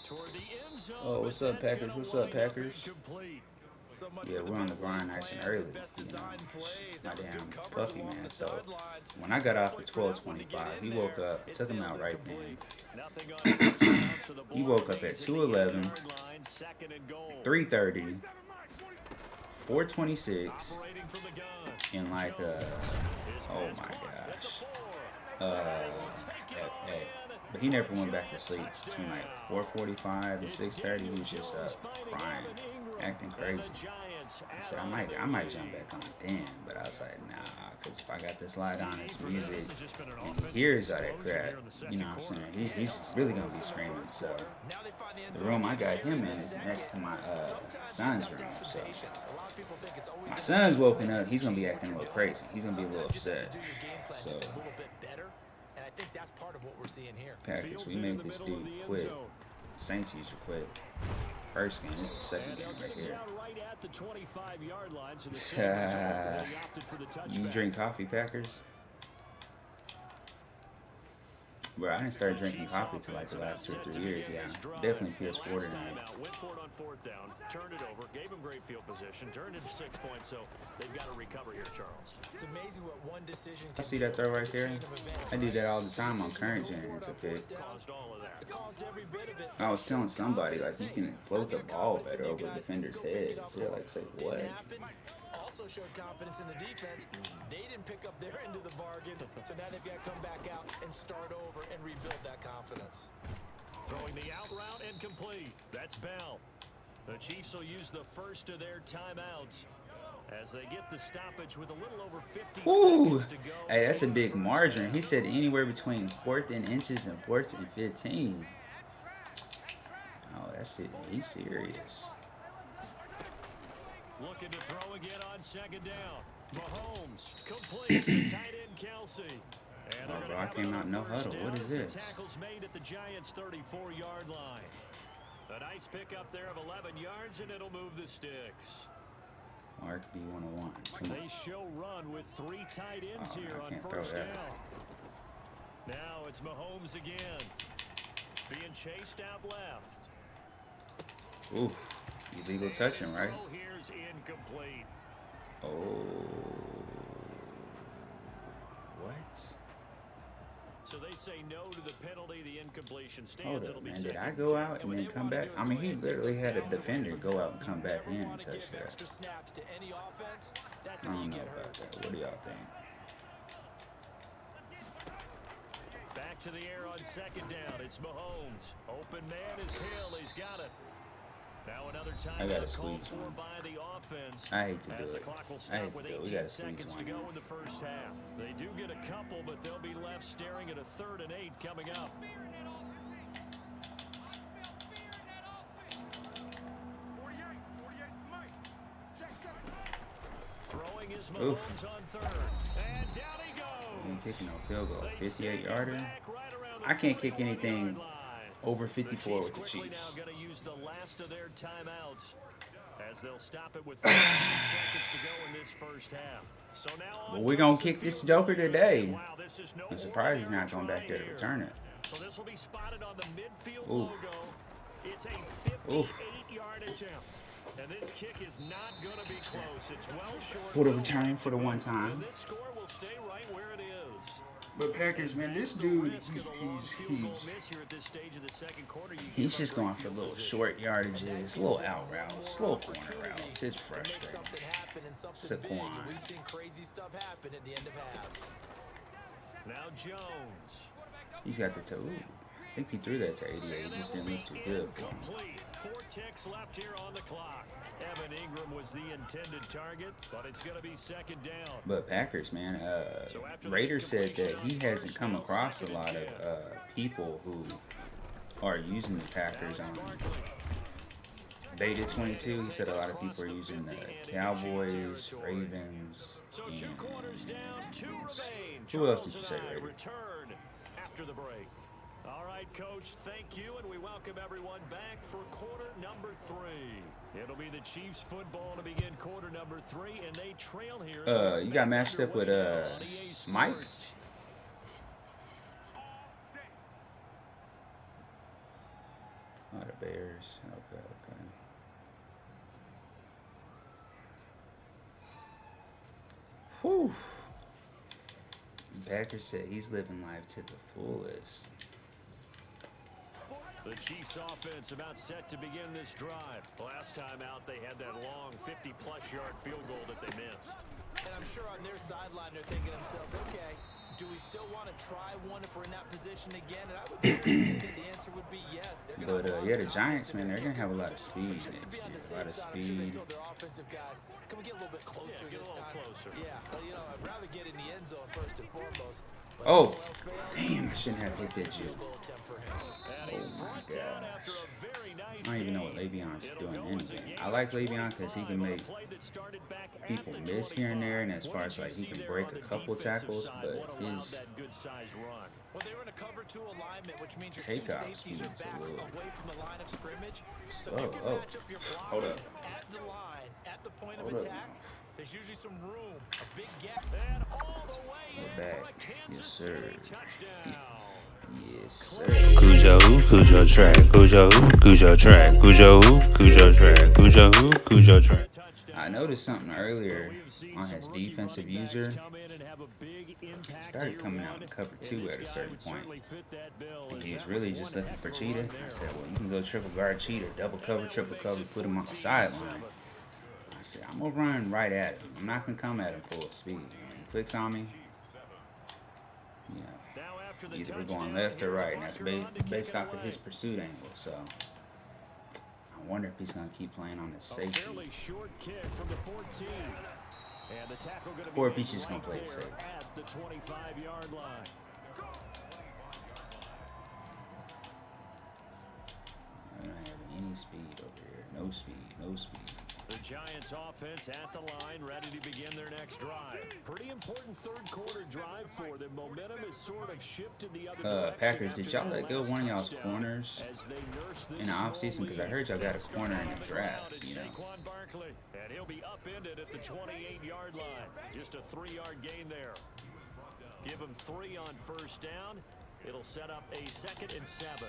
Toward the end zone. Oh, what's up, Packers? What's up, Packers? Complete. So much Yeah, for the we're on the best grind laid nice and plans early. and best You know, designed plays. my That was damn good coverage puppy, along man. the So sidelines. when I got off at Point for that one to get 12:25, he in woke there. up, It took him seals out it right then. complete. Nothing on first down, so the He ball woke up remains at the 2:11, 8-yard line, 2nd and goal. 3:30, 4:26, Operating from the gun. and like His oh pass my caught at the gosh. 4. But he never went back to sleep between like 4:45 and 6:30. He was just crying, acting crazy. I said I might jump back on then, but I was like nah, because if I got this light on, it's music, and he hears all that crap. You know what I'm saying? He's really gonna be screaming. So Now they find the end the zone. room I got him in is next to my son's room. So A lot of people think it's always my son's woken up. He's gonna be acting a little crazy. He's gonna be a little upset. do your game plan So just a little bit better, and I think that's part of what we're seeing here. Packers, we made this dude quit. Saints used to quit. First game, this is the second game right here. Right at the 25-yard line, so the Sabres opted for the touchback. You drink coffee, Packers? Bro, I didn't start drinking coffee till like the last 2 or 3 years. Yeah, definitely PS4 tonight. Went for it on 4th down, turned it over, gave him great field position, turned it to 6 points, so they've got to recover here, Charles. It's amazing what one decision I can see that throw right there. I do that all the time on current gen. It's a pick. Caused all of that. It caused every bit of it. I was telling somebody like you can float the ball better over defenders' heads. They're like, say what? Happened. Also showed confidence in the defense. They didn't pick up their end of the bargain, so now they've got to come back out and start over and rebuild that confidence. Throwing the out route incomplete. That's Bell. The Chiefs will use the first of their timeouts as they get the stoppage with a little over 50 Ooh, seconds to go. hey, that's a big margin. He said anywhere between 4th and inches and 4th and 15. Oh, that's it. He's serious. Looking to throw again on 2nd down. Mahomes complete to tight end Kelsey. And Oh, bro, I came out no huddle. What is this? Tackles made at the Giants' 34-yard line. A nice pickup there of 11 yards, and it'll move the sticks. Mark B101. Come on. They show run with 3 tight ends Oh, here I on can't throw 1st that. down. Now it's Mahomes again. Being chased out left. Ooh, illegal touching, right? Throw here's incomplete. Oh. What? So they say no to the penalty. The incompletion stands. Hold It'll up, be man. Did I second go and out and then come back? I mean, he literally had a defender go out and come back in and touch that. Extra snaps to any offense. That's I how you don't know get about hurt. that. What do y'all think? back to the air on 2nd down. It's Mahomes. Open man is Hill. He's got it. Now another time I gotta called squeeze for one. by the offense. I hate to do As the it. clock will I stop hate with to do it. 18 We gotta seconds squeeze to one go in. in the first half. They do get a couple, but they'll be left staring at a 3rd and 8 coming up. Throwing is Oof. Mahomes on 3rd. And down he goes. Ain't kicking no field goal. They 58 sneak yarder. back right around the I can't kick 41-yard anything line. over 54 with the Quickly Chiefs. now going to use the last of their timeouts as they'll stop it with 15 seconds to go in this first half. So now But we're gonna kick this joker today. Wow, this is no I'm surprised he's not going back there to here. return it. So this will be spotted on the midfield Oof. logo. It's a Oof. 58-yard attempt. And this kick is not going to be close. It's well short. For the return for the one And time. this score will stay right where it is. But Packers, man, this dude, he's just going for little short yardages, little out routes, little corner routes. It's frustrating. Something happen and something big. Saquon. And we've seen crazy stuff happen at the end of halves. Now Jones. He's got the toe. Ooh, I think he threw that to 88. It just didn't look too good for him. Complete. 4 ticks left here on the clock. Evan Ingram was the intended target, but it's going to be 2nd down. But Packers, man, Raiders said that he hasn't come across a lot of people who are using the Packers on Beta 22. He said a lot of people are using the Cowboys, Ravens, So 2 quarters down, 2 remain. who else did you Charles say, and I Raider? return after the break. All right, Coach, thank you, and we welcome everyone back for quarter number 3. It'll be the Chiefs football to begin quarter number 3, and they trail here. You got matched up with Mike? Oh, the Bears. Okay. Whew. Packers said he's living life to the fullest. The Chiefs offense about set to begin this drive. Last time out, they had that long 50-plus yard field goal that they missed. And I'm sure on their sideline they're thinking to themselves, okay, do we still want to try one if we're in that position again? And I would think the answer would be yes. But yeah, the Giants, man, they're gonna have a lot of speed next year. A lot of speed. Their offensive guys, can we get a little bit closer this time? Yeah, well, you know, I'd rather get in the end zone first and foremost. Oh, damn, I shouldn't have hit that Jew. Oh my gosh. I don't even know what Le'Veon's doing anyway. I like Le'Veon because he can make people miss here and there, and as far as like he can break a couple tackles, but his takeoff speed is a little slow. Oh, hold up. At the line, at the point of Hold up. attack, there's usually some room, a big gap. And all the way We're in for back. a Yes, Kansas sir. City touchdown. Yes, sir. Cujo who? Cujo track. Cujo who? Cujo track. Cujo who? Cujo track. Cujo who? Cujo track. I noticed something earlier on his defensive user. He started coming out in cover 2 at a certain point. And he was really just looking for Cheetah. I said, well, you can go triple guard Cheetah, double cover, triple cover, put him on the sideline. I said, I'm going to run right at him. I'm not going to come at him full speed. When he clicks on me, you know, either we're going left or right. And that's based off of his pursuit angle. So I wonder if he's going to keep playing on his safety. Or if he's just going to play it safe. At the 25-yard line. I don't have any speed over here. No speed, no speed. The Giants offense at the line, ready to begin their next drive. Pretty important third quarter drive for them. Momentum is sort of shifted the other direction. Packers, did y'all let go of one of y'all's corners in the offseason? Because I heard y'all got a corner in the draft, you know. And he'll be upended at the 28-yard line. Just a 3-yard gain there. Give him 3 on first down. It'll set up a 2nd and 7.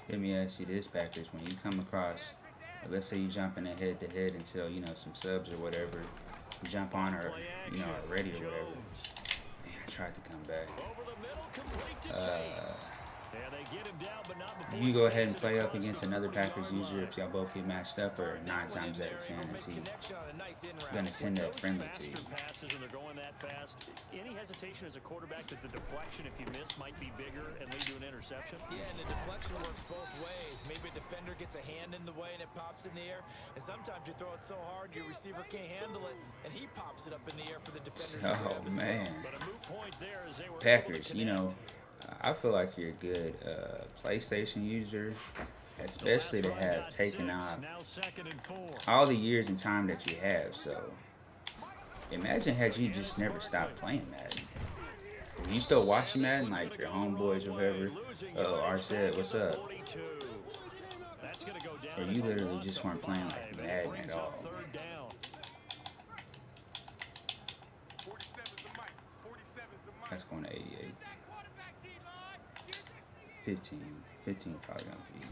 Let me ask you this, Packers. When you come across, let's say you jump in a head-to-head until, you know, some subs or whatever, you jump on or, you know, already or whatever. Man, I tried to come back. You go ahead and play up against another Packers user if y'all both get matched up, or 9 times out of 10 is he gonna send that friendly to you. Any hesitation as a quarterback that the deflection, if you miss, might be bigger and lead to an interception? Yeah, and the deflection works both ways. Maybe a defender gets a hand in the way and it pops in the air, and sometimes you throw it so hard your receiver can't handle it, and he pops it up in the air for the defender. Oh man, Packers, you know, I feel like you're a good PlayStation user, especially to have taken off all the years and time that you have. So imagine had you just never stopped playing Madden. If you still watching Madden, like your homeboys or whoever, Arced, what's up? Or you literally just weren't playing like Madden at all. That's going to 88. 15 probably gonna be.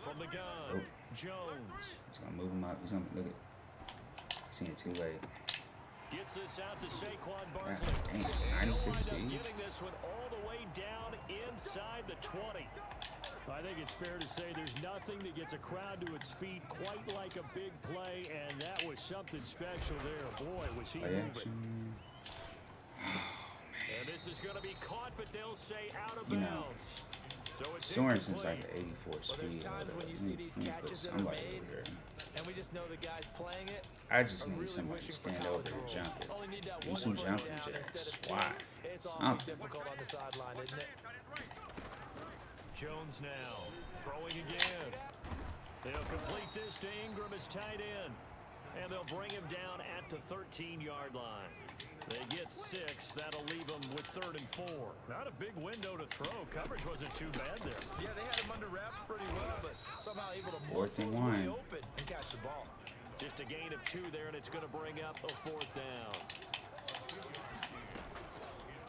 From the gun, Oh. Jones. He's gonna move him up. He's gonna look at. I seen it too late. Gets this out to Saquon God Barkley. dang, 96 speed. Getting this one all the way down inside the 20. I think it's fair to say there's nothing that gets a crowd to its feet quite like a big play, and that was something special there. Boy, was he Play moving. action. And this is going to be caught, but they'll say out of You know, bounds. So it's Sorensen's incomplete. like an 84 speed. there's times when you see these catches that are somebody made, over there. and we just know the guys playing it. I just are need really somebody to wishing for stand over college and rules. jump it. Only need that Do one some foot jumping down jacks. instead of two. Swat. It's awfully Something. difficult on the sideline, isn't it? Jones now throwing again. They'll complete this to Ingram as tight end. And they'll bring him down at the 13-yard line. They get 6. That'll leave them with 3rd and 4. Not a big window to throw. Coverage wasn't too bad there. Yeah, they had him under wraps pretty well, but somehow able to 4th and muscle his way 1. open and catch the ball. Just a gain of 2 there, and it's going to bring up a 4th down.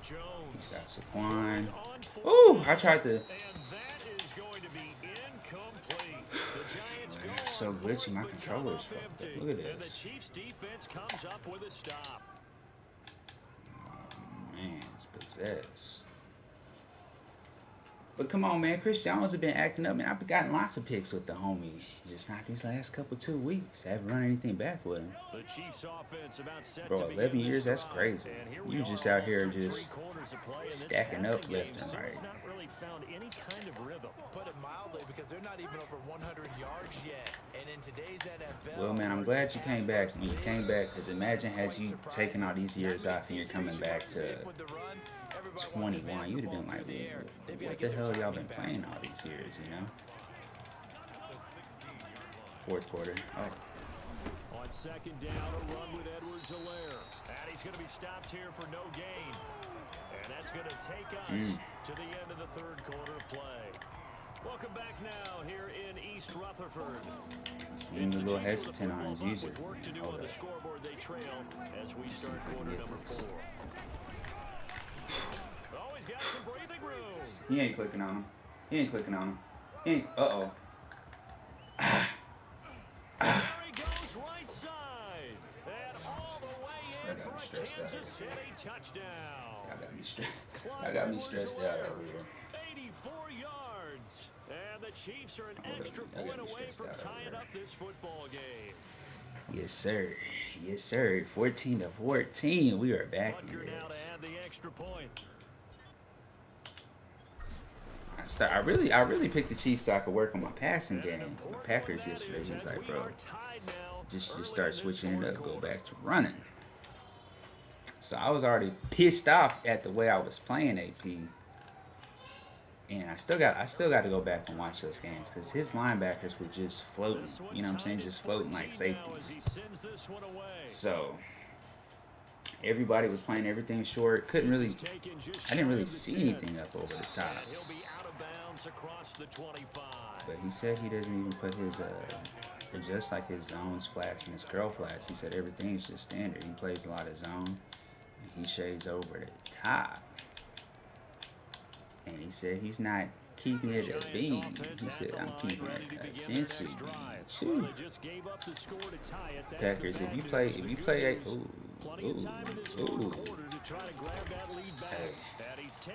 Jones. He's got Saquon. On 4th Ooh, I tried to. And that is going to be incomplete. The Giants go So so glitchy. My controller's fucked up. Look at And the this. Chiefs defense comes up with a stop. Man, it's possessed. But come on, man. Chris Jones has been acting up, man. I've gotten lots of picks with the homie. Just not these last couple 2 weeks. I haven't run anything back with him. The Chiefs offense about set Bro, to 11 begin years, this that's drive. crazy. And here we You are, just out here almost through just 3 quarters of play, and this stacking up passing left game and still right. has not really found any kind of rhythm. Put it mildly, because they're not even over 100 yards yet. And in today's NFL, Well, man, I'm glad you came back. When you came back, because imagine had you taken all these years off and you're coming back to 21, you'd have been like, what the hell y'all been playing all these years, you know? Fourth quarter. Oh. On second down, a run with Edwards-Helaire. And he's going to be stopped here for no gain. And that's going to take us to the end of the third quarter of play. Welcome back now here in East Rutherford. Seems a little hesitant on his user. Work to do on the scoreboard. They trail as we start quarter number 4. Always got some breathing room. He ain't clicking on him. He ain't clicking on him. He ain't. Uh-oh. There he goes right side. And all the way in for a Kansas City touchdown. I got me stressed out over here. 84 yards. And the Chiefs are an extra point away from tying up this football game. Yes, sir. Yes, sir. 14-14. We are back in Butker now to this. add the extra point. I really picked the Chiefs so I could work on my passing game. The Packers yesterday, he's like, bro, just start switching it up, go back to running. So I was already pissed off at the way I was playing AP, and I still got to go back and watch those games because his linebackers were just floating. You know what I'm saying? Just floating like safeties. So everybody was playing everything short. I didn't really see anything up over the top. But he said he doesn't even put his just like his zones flats and his curl flats. He said everything's just standard. He plays a lot of zone. And he shades over the top. And he said he's not keeping it a beam. He said I'm keeping it a sensu beam. Shoot. Packers, if you play hey,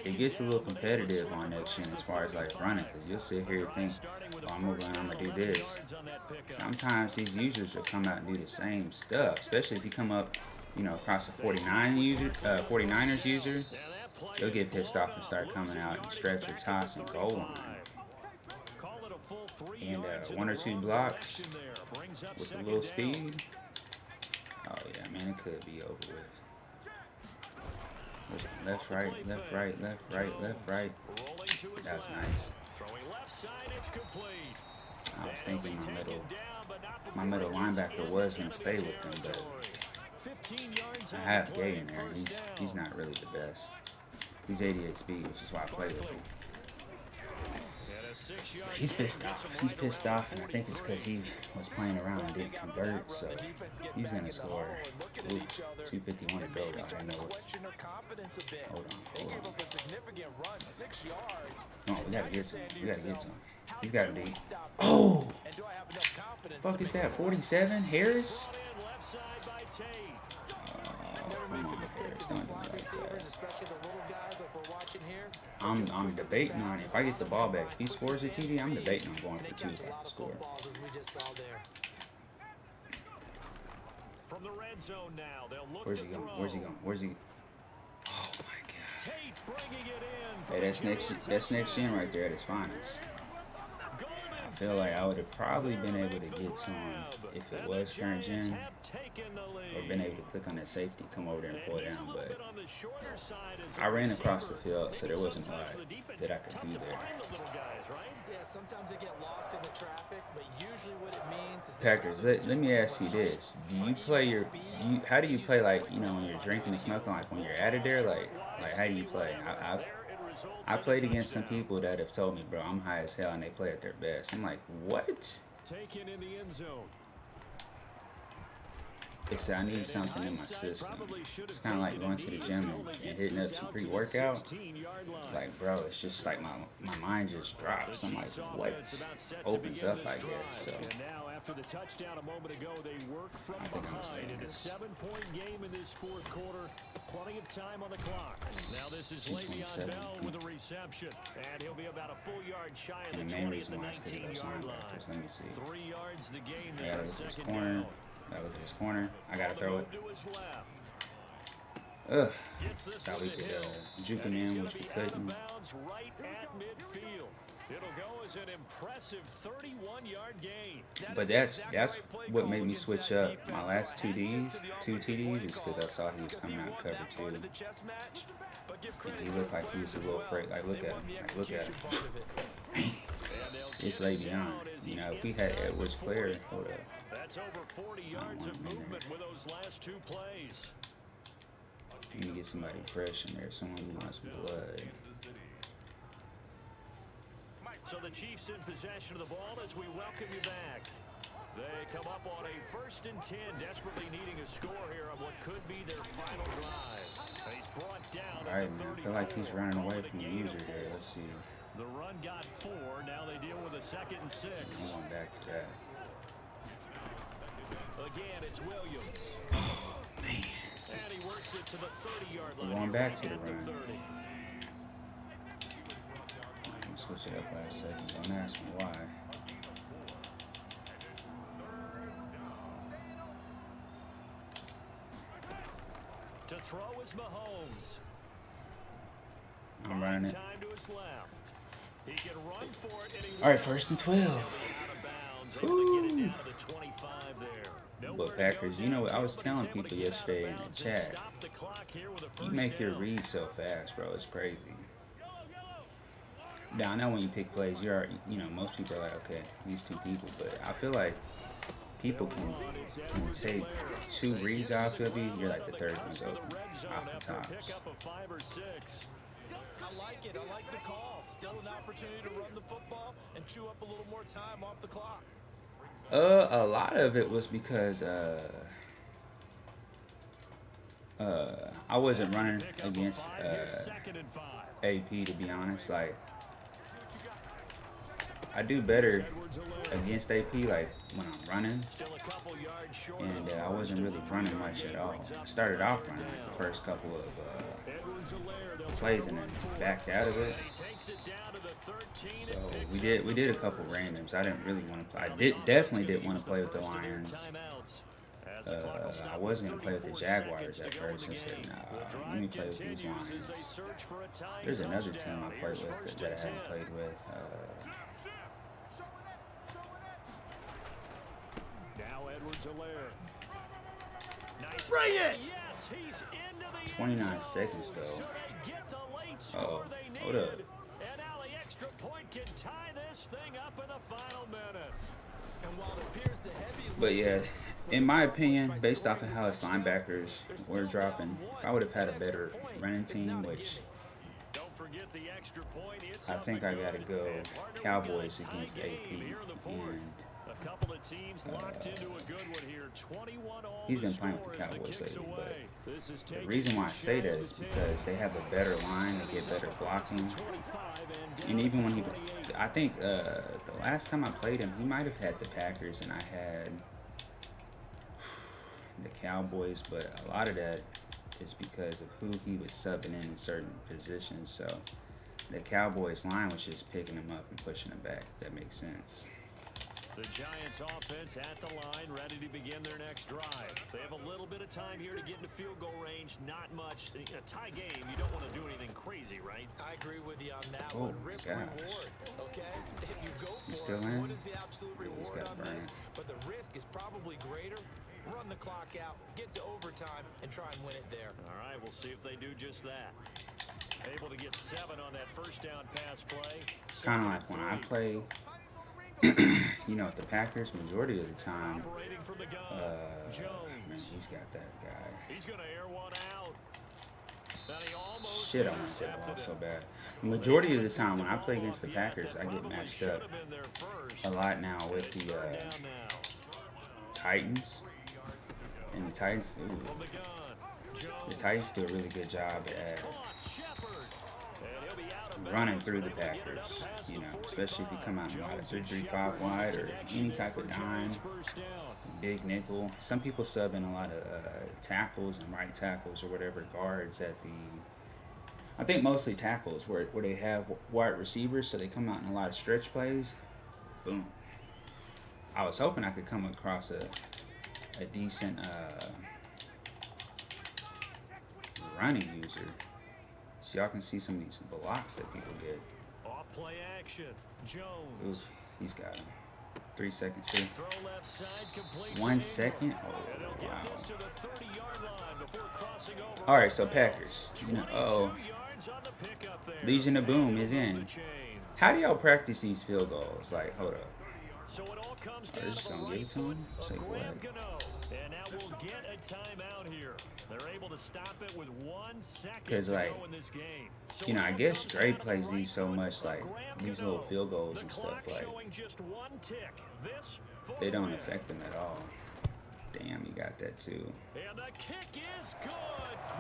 it gets a little competitive on next gen as far as like running, because you'll sit here and think, oh, I'm gonna do this. Sometimes these users will come out and do the same stuff, especially if you come up, you know, across a 49ers user, they'll get pissed off and start coming out and stretch or toss and goal line. And 1 or 2 blocks with a little speed. Oh yeah, man, it could be over with. Left, right, left, right, left, right, left, right. That's nice. I was thinking my middle linebacker was gonna stay with him, but I have Gay in there. He's not really the best. He's 88 speed, which is why I play with him. He's pissed off. He's pissed off, and I think it's because he was playing around and didn't convert, so he's going to score. Ooh, 2:51 to go, y'all. I know it. Hold on. No, we got to get to him. He's got to be. Oh! Fuck is that? 47? Harris? Come on, Harris. Don't do like that. I'm debating on if I get the ball back. If he scores a TD, I'm debating on going for 2 if I score. From the red zone now, they'll look Where's he going? Where's he? Oh my God. Hey, that's next gen right there at his finest. I feel like I would have probably been able to get some if it was current gen, or been able to click on that safety, come over there and pull it down, but I ran across the field, so there wasn't a lot that I could do there. Yeah, sometimes they get lost in the traffic, but usually what it means is Packers, let me ask you this. Do you play how do you play, like, you know, when you're drinking and smoking, like when you're out of there, like how do you play? I played against some people that have told me, bro, I'm high as hell, and they play at their best. I'm like, what? Taken in the end zone. They said I need something in my system. It's kind of like going to the gym and hitting up some pre-workout. Like, bro, it's just like my mind just drops. I'm like, what opens up, I guess. So after the touchdown a moment ago, they work from behind in a 7-point game in this fourth quarter. Plenty of time on the clock. Now this is Le'Veon Bell with a reception. And he'll be about a full yard shy of the 20 at the 19-yard line. Let me see. 3 yards the game I there, gotta look at this second corner. down. Gotta look at this corner. I gotta throw it. To his left. Ugh. Gets this Thought we one to could Hill. juke And him he's in, gonna which we be out of couldn't. bounds right at midfield. It'll go as an impressive 31-yard gain. But that's what made me switch up my last two TDs is because I saw he was coming out cover 2. And he looked like he was a little afraid. Like, look at him. Like, look at him. It's Le'Veon. You know, if we had Edwards Flair, hold up. That's over 40 yards of movement with those last 2 plays. You need to get somebody fresh in there, someone who wants blood. So the Chiefs in possession of the ball as we welcome you back. They come up on a 1st and 10, desperately needing a score here on what could be their final drive. He's brought down All right, man. I feel like he's running away from the user here. Let's see. The run got 4. Now they deal with a 2nd and 6. I'm going back to that. Again, it's Williams. Man. And he works it to the 30-yard line. We're going back to the at run. 30. I'm gonna switch it up last second. Don't ask me why. To throw is Mahomes. I'm running it. Time to his left. He can run for it, and he All right, 1st and 12. out of bounds, able to get it down to the 25 there. But Packers, you know what? I was telling people yesterday in the chat, you make your read so fast, bro. It's crazy. Now, I know when you pick plays, you're, you know, most people are like, okay, these 2 people. But I feel like people can take 2 reads off of you. You're like the 3rd one's open off the tops. I like it. I like the call. Still an opportunity to run the football and chew up a little more time off the clock. A lot of it was because I wasn't running against AP, to be honest. Like, I do better against AP, like when I'm running, and I wasn't really running much at all. I started off running like the first couple of plays and then backed out of it. So we did a couple randoms. I didn't really want to play. I definitely didn't want to play with the Lions. I was gonna play with the Jaguars at first. I said, nah, let me play with these Lions. There's another team I played with that I hadn't played with. Now Edwards-Helaire. Nice. Bring it! Yes, he's into the 29 seconds though. So they get the late score Uh-oh. they Hold needed. up. And now the extra point can tie this thing up in the final minute. And while it appears the heavy But yeah, in my opinion, based off of how his linebackers were dropping, if I would have had a better running team, which Don't forget the extra point. It's I up think and I gotta going. go And partner, we Cowboys got a tie against game AP. here in the fourth. And A couple of teams locked into a good one here. 21 all he's the been playing with score the as Cowboys kicks lately, away. but This is the taking reason why I say shot that at is the 10. because they have a better line, they get better blocking. 25 And even when he, 28. I think the last time I played him, he might have had the Packers and I had the Cowboys, but a lot of that is because of who he was subbing in certain positions. So the Cowboys line was just picking him up and pushing him back. If that makes sense. The Giants offense at the line, ready to begin their next drive. They have a little bit of time here to get into field goal range. Not much. In a tie game, you don't want to do anything crazy, right? I agree with you on that Oh, one. Risk gosh. reward, okay? If you go for He's still it, in? what is the absolute Yeah, he's reward got on this? Bryant. But the risk is probably greater. Run the clock out, get to overtime, and try and win it there. All right, we'll see if they do just that. Able to get 7 on that first down pass play. Kind of like when I play, you know, with the Packers, majority of the time, Operating from the gun. man, Jones. he's got that guy. He's going to air one out. And he almost Shit, I want that ball so bad. Majority of the time when I play against the Packers, I get matched up a lot now with the Titans. And the Titans, ooh, the Titans do a really good job at running through the Packers, you know, especially if you come out in a lot of 3-3-5 wide or any type of dime, big nickel. Some people sub in a lot of tackles and right tackles or whatever guards at the, I think mostly tackles where they have wide receivers, so they come out in a lot of stretch plays. Boom. I was hoping I could come across a decent running user, so y'all can see some of these blocks that people get. Off play action. Jones. Ooh, he's got him. 3 seconds here. Throw left side, complete 1 second. Oh, and he'll wow. get this to the 30-yard line before crossing over. All right, so Packers. You know, 22 yards on the pickup there. Legion of Boom is And in. the chains. How do y'all practice these field goals? Like, hold up. So it all comes They're down just to the gonna right give it to him? foot Say of what? Graham Gano. And now we'll get a timeout here. They're able to stop it with 1 second 'Cause, to like, go in this game. So You know, I here guess comes Dre down to the plays right these so foot much, of like, Graham these Gano. little field goals The and clock stuff, like, showing just 1 tick. This for they the don't win. affect them at all. Damn, he got that too. And the kick is good.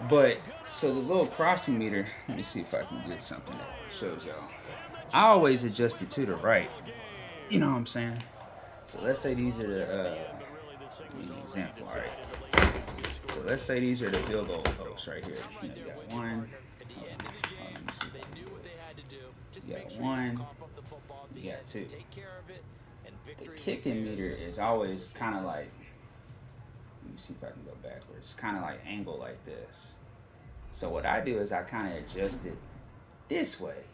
But, so the little crossing meter, let me see if I can get something that shows y'all. I always adjust it to the right. You know what I'm saying? So let's say these are the, give me an example, all right. So let's say these are the field goal posts right here. You know, you got one. Let me see if I can do it. You got one. You got two. The kicking meter is always kind of like, let me see if I can go backwards. It's kind of like angle like this. So what I do is I kind of adjust it this way.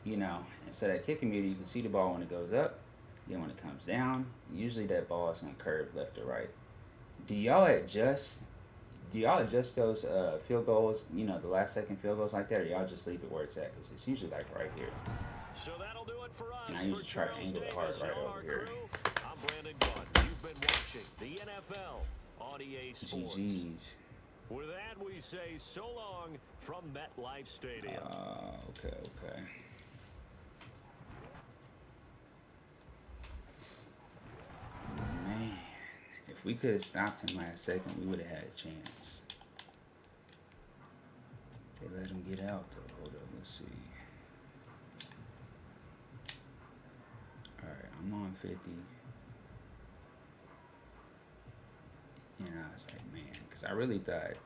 You know, and so that kicking meter, you can see the ball when it goes up. Then when it comes down, usually that ball is gonna curve left or right. Do y'all adjust those field goals? You know, the last second field goals like that, or y'all just leave it where it's at? Because it's usually like right here. So that'll do it for us. And I usually try to angle it hard right over here. I'm Brandon Gunn. You've been watching the NFL on EA Sports. GG's. With that, we say so long from MetLife Stadium. Okay. Man, if we could have stopped him last second, we would have had a chance. They let him get out though. Hold up, let's see. Alright, I'm on 50. And I was like, man, because I really thought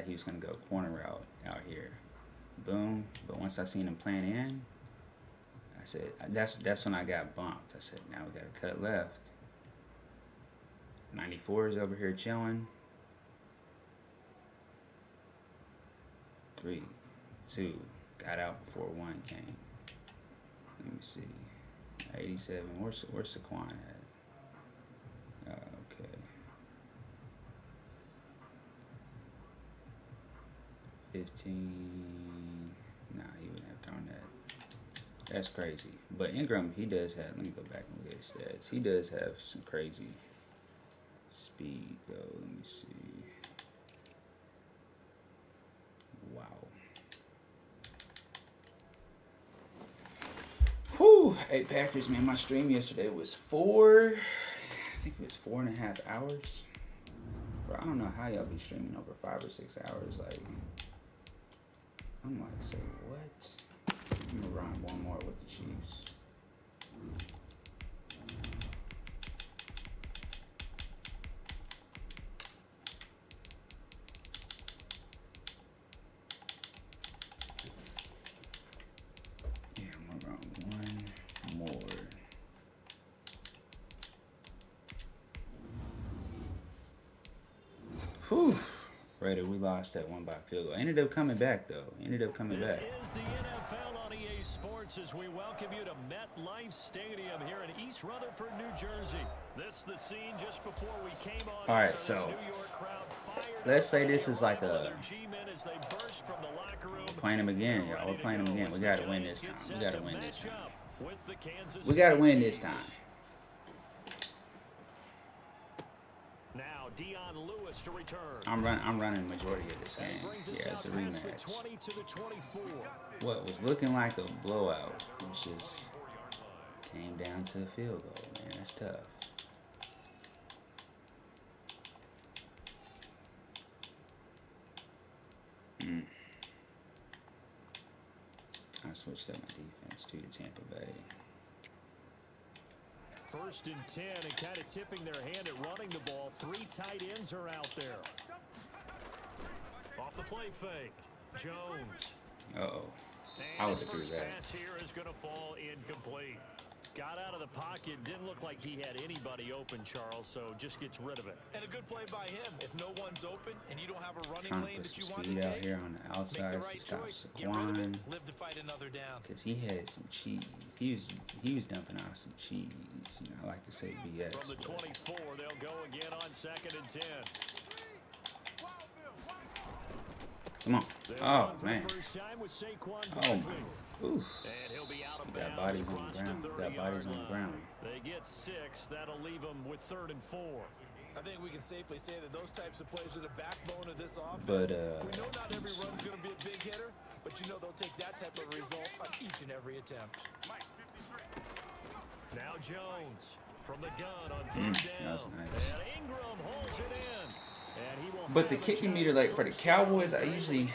he was gonna go corner route out here. Boom. But once I seen him playing in, I said, that's when I got bumped. I said, now we gotta cut left. 94 is over here chilling. 3, 2, got out before 1 came. Let me see. 87. Where's Saquon at? Okay. 15. Nah, he wouldn't have thrown that. That's crazy. But Ingram, he does have, let me go back and look at his stats. He does have some crazy speed, though. Let me see. Wow. Whew. Hey, Packers, man, my stream yesterday was I think it was 4.5 hours. Bro, I don't know how y'all be streaming over 5 or 6 hours. Like, I'm like, say what? I'm gonna run one more with the Chiefs. Yeah, I'm gonna run one more. Whew. Raider, we lost that one by field goal. Ended up coming back, though. This is the NFL on EA Sports as we welcome you to MetLife Stadium here in East Rutherford, New Jersey. This is the scene just before we came on. All right, so let's say this is like a playing them again, y'all. We're playing them again. We gotta win this time. We gotta win this time. We gotta win this time. Now Dion Lewis to return. I'm running the majority of this game. Yeah, it's a rematch. What was looking like a blowout, which just came down to a field goal, man. That's tough. I switched up my defense to the Tampa Bay. 1st and 10, and kind of tipping their hand at running the ball. 3 tight ends are out there. Off the play fake, Jones. Uh-oh. I And would his agree with first that. pass here is going to fall incomplete. Got out of the pocket, didn't look like he had anybody open, Charles, so just gets rid of it. And a good play by him. If no one's open and you don't have a running Trying to lane put that you some want to speed out take, here on the make the outside right to stop choice. Get rid of Saquon. it. Live to fight another down. Because he had some cheese. He was dumping out some cheese. You know, I like to say BS. From the but 24, they'll go again on 2nd and 10. come on. They'll Oh, run for man. the first time with Saquon Oh, Barkley. my. Oof. And he'll be out of We got bounds bodies on the across the ground. We got 30-yard bodies on the line. ground. They get 6. That'll leave them with 3rd and 4. I think we can safely say that those types of plays are the backbone of this offense. But, we know not every run's going to be a big hitter, but you know they'll take that type of result on each and every attempt. Now Jones from the gun on 3rd down. that was nice. And Ingram holds it in. And he will But the have a kicking chance meter, like for the first Cowboys, I down. usually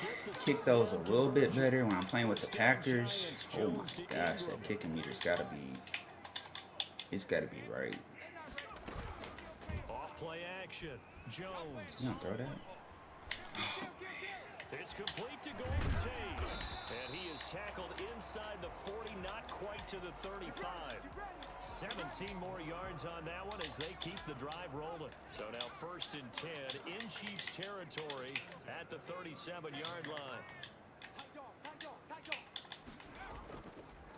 kick those a little bit better when I'm playing with the Packers. Oh my gosh, that kicking meter's gotta be, it's gotta be right. Off play action. Jones. You gonna throw that? It's complete to Golden Tate. And he is tackled inside the 40, not quite to the 35. 17 more yards on that one as they keep the drive rolling. So now 1st and 10 in Chiefs territory at the 37-yard line.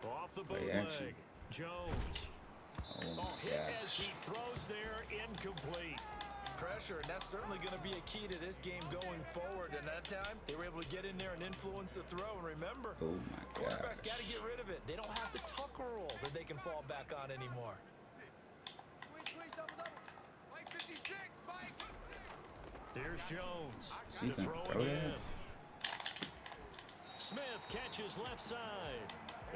Off the Play action. bootleg. Jones. Oh Hit my as gosh. he throws there, incomplete. Pressure, and that's certainly going to be a key to this game going forward. And that time, they were able to get in there and influence the throw. And remember, Oh my quarterbacks gosh. got to get rid of it. They don't have the tuck rule that they can fall back on anymore. Here's Jones He to gonna throw throw it that? in. Smith catches left side.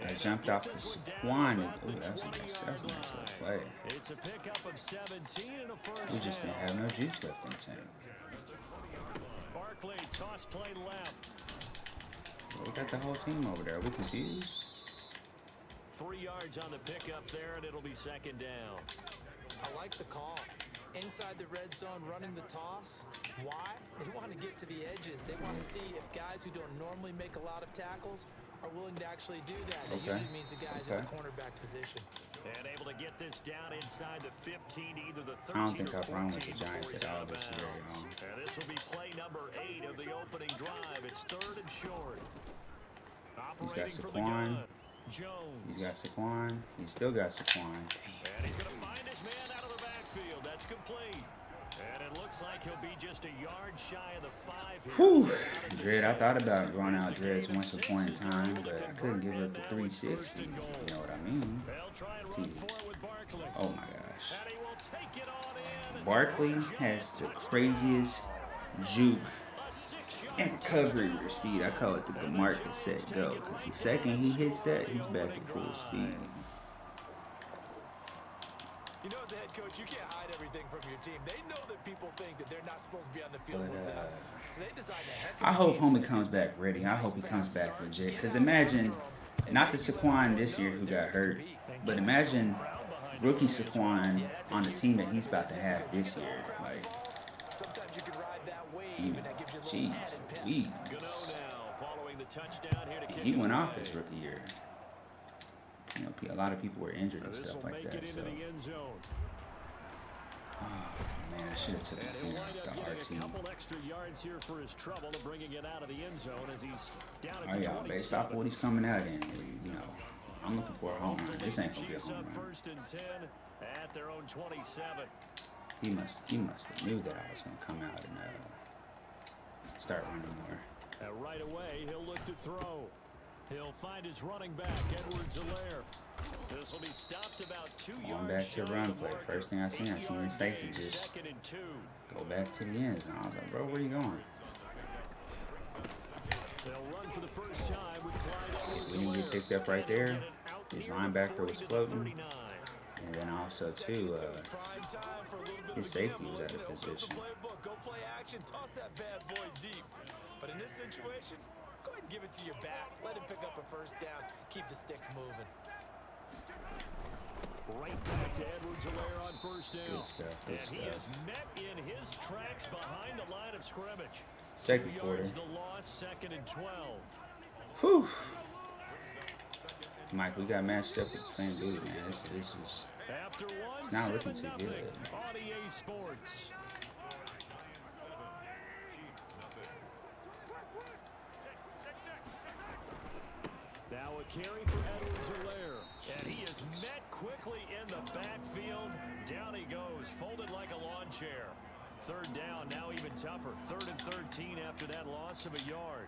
I And jumped they'll off get the this one down Saquon. about Oh, the that's a nice 20-yard little line. play. It's a pickup of 17 and a first We just didn't down. have no juice left in the tank. Barkley toss play left. We got the whole team over there. Are we confused? 3 yards on the pickup there, and it'll be 2nd down. I like the call. Inside the red zone, running the toss. Why? They want to get to the edges. They want to see if guys who don't normally make a lot of tackles are willing to actually do that. That Okay. usually means the guys in the cornerback position. And able to get this down inside the 15, either the 13 I don't think or I've run with 14 the Giants before he's at all out of this year, bounds. you know. And this will be play number 8 of the opening drive. It's 3rd and short. He's got Operating from the Saquon. gun. Jones. He's got Saquon. He's still got Saquon. And he's going to find his man out of the backfield. That's complete. And it looks like he'll be just a yard shy of the 5 here. Whew. Dread, I thought about going out Dreads once upon a time, but I couldn't give up the 360. You know what I mean? They'll try and run for it with Barkley. Oh my gosh. And he will take it on in. Barkley has the craziest juke A 6-yard and recovery speed. I call it the Demarcus set go. Because the second he hits that, he's back at full speed. You know, as a head coach, you can't hide everything from your team. They know that people think that they're not supposed to be on the field But, with them. So they design a heck of I a hope game. homie comes back ready. I hope he comes back legit. Because imagine, not the Saquon this year who got hurt, but imagine rookie Saquon on the team that he's about to have this year. Like, Sometimes you can ride that wave, and that gives you a little jeez, added pep. Louise. Gano now following the touchdown here to kick He it went off away. his rookie year. You know, a lot of people were injured and This stuff will like make that. it So, into the end zone. man, I should have took And he'll wind up the getting a RT. couple extra yards here for his trouble and bringing it out of the end zone as he's down at Oh the yeah, 27. based off what he's coming out in, you know, I'm looking for a home run. This ain't gonna be a Chiefs home up run. 1st and 10 at their own 27. He must have knew that I was gonna come out and start running more. And right away, he'll look to throw. He'll find his running back, Edwards-Helaire. This will be stopped about 2 yards. Going back to shy of run the play. marker. First thing I seen the 8-yard safety gain, just 2nd and 2. go back to the end zone. I was like, bro, where you going? They'll run for the first time with Clyde We didn't get picked up right there. His linebacker was floating. And then also, too, his safety was out of position. Go play action, toss that bad boy deep. But in this situation, go ahead and give it to your back. Let him pick up a first down. Keep the sticks moving. Right back to Edwards-Helaire on first down. Good stuff. Good And he is stuff. met in his tracks behind the line of scrimmage. Second 2 quarter. yards the loss, 2nd and 12. Whew. Mike, we got matched up with the same dude, man. This is. After one, It's not looking too 7-0 good. on EA Sports. Now a carry for Edwards-Helaire. And he is met quickly in the backfield. Down he goes, folded like a lawn chair. 3rd down, now even tougher. 3rd and 13 after that loss of a yard.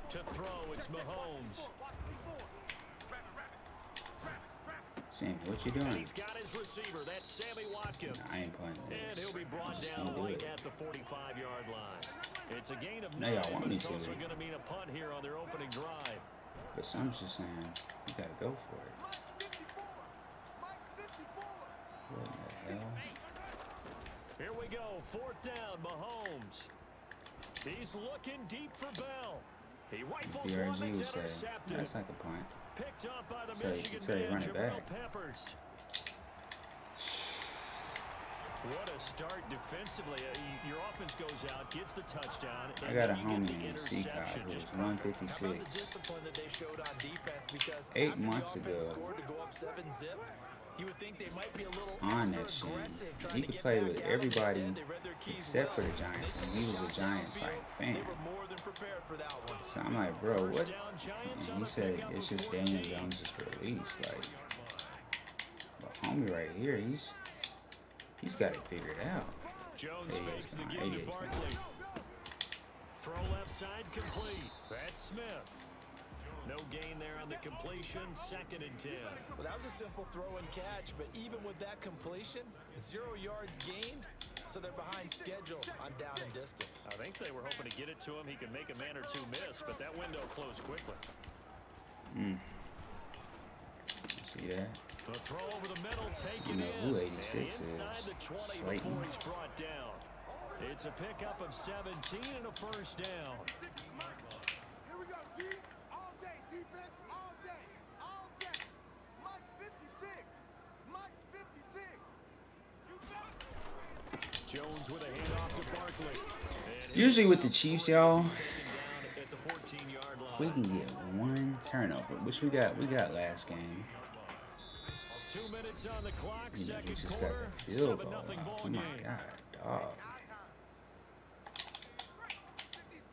To throw, it's Mahomes. Sammy, what you And doing? he's got his receiver. That's Sammy Watkins. I ain't playing And this. he'll be I brought just down can't do right it. at the 45-yard line. It's a gain of Now 9, y'all want but me it's to. also going to mean a punt here on their opening drive. But some's just saying, you gotta go for it. What in the hell? Here we go, 4th down, Mahomes. He's looking deep for Bell. He rifles one BRG that's would say, intercepted. that's like a punt. Picked up by the So you Michigan could say man, run it Jabril back. Peppers. What a start defensively. Your offense goes out, gets the touchdown. I and got a then you get homie the in Seacock interception. who was Just perfect. How about the 156. discipline that they showed on defense? Because 8 after months the offense ago. scored to go up 7-zip, you would think they might be a little On extra that shit. aggressive trying He to could get play back with at it. everybody Instead, they read their keys except well. for the Giants, They and took he the was a shot Giants downfield. like fan. They were more than prepared for that one. So I'm like, bro, what? down, Giants And on he a said pickup it's of just 14. Daniel Jones' release. Like, but homie right here, he's got it figured out. Jones fakes the gone. give to 88's gone. Barkley. Throw left side complete. That's Smith. No gain there on the completion. 2nd and 10. Well, that was a simple throw and catch, but even with that completion, 0 yards gained, so they're behind schedule on down and distance. I think they were hoping to get it to him. He could make a man or two miss, but that window closed quickly. See that? The throw over the middle, taken know in. who And 86 inside is. the 20 Slayton. before he's brought down. It's a pickup of 17 and a first down. Here we go, D. All day, defense, all day, all day. Mike 56. Mike 56. Jones with a handoff to Barkley. And Usually with the Chiefs, y'all, taken down at the 14-yard line. we can get one turnover, which we got last game. 2 minutes on the clock, You know, we second just quarter, got the field goal 7-0 off. ball Oh my game. God, dog.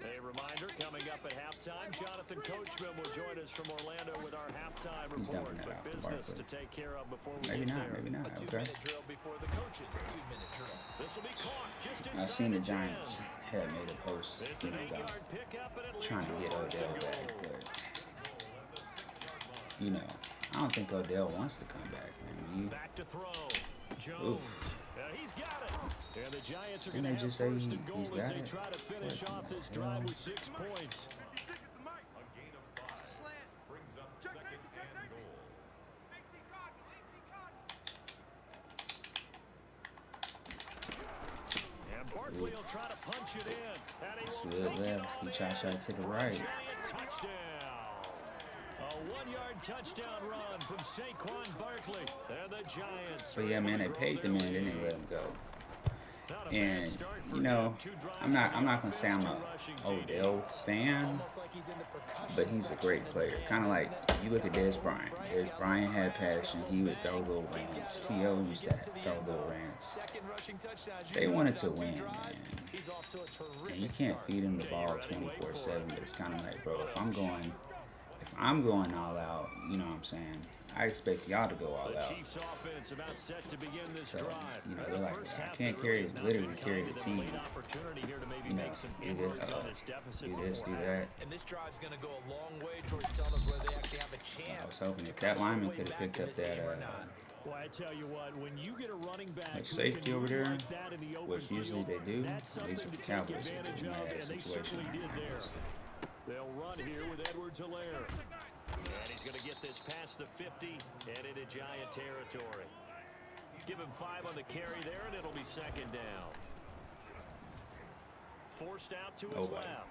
A reminder, coming up at halftime, Jonathan Coachman will join us from Orlando with our halftime He's report. dumping that But out to business Barkley. to take care of before we Maybe get not, there. maybe not. A Okay. 2-minute drill before the coaches' 2-minute drill. This will be caught just inside I seen the 10. Giants had made a post, It's you an know, about 8-yard pickup, and it leads trying to get first and Odell back, goal. but you know, I don't think Odell wants to come back, man. Back to throw. Jones. He's got it. And the Giants are going Didn't to they have just say first he- and goal he's as got they it? try to finish What off the this hell? drive with 6 points. 56 at the mic. A gain of 5. Slant. Brings up second and goal. And Barkley will try to punch it in. And he It's will a little take it left. on He tried in to the for a right. Giant touchdown. A 1-yard touchdown run from Saquon Barkley. And the Giants. But yeah, man, they paid the man, then they let him go. Not a bad And start for you know, him. 2 drives I'm not for gonna say I'm offense, a 2 rushing Odell TDs. fan, Almost like he's in the percussion but he's a great section player. of the Kind of game, like isn't it? you look at Dez Bryant. Dez Bryant had passion. He would throw little rants. T.O. used to throw little rants. Second rushing touchdown. They wanted to win, man. He's off to a terrific And you can't start. feed him the ball 24/7. But it's kind of like, bro, if I'm going all out, you know what I'm saying? I expect y'all to go all The out. Chiefs offense about set to begin this So, drive. you know, And they're the like, first I half can't that carry really his has literally not been carry kind the to them. team. Late opportunity here to maybe You know, make some do inroads this, on this deficit do this, do beforehand. that. And this drive's going to go a long way towards telling us whether they actually have a chance. I was hoping to if come that all the lineman way could have back picked in up this that game or not. Well, I tell you what, when you get a running back Like who safety can over move there, like that in the open which usually field, they do, that's at least something with the to take Cowboys, they advantage do of, have that and they situation certainly on did there. offense. They'll run here with Edwards-Helaire. And he's going to get this past the 50 and into Giant territory. Give him 5 on the carry there, and it'll be 2nd down. forced out to his Nobody. left.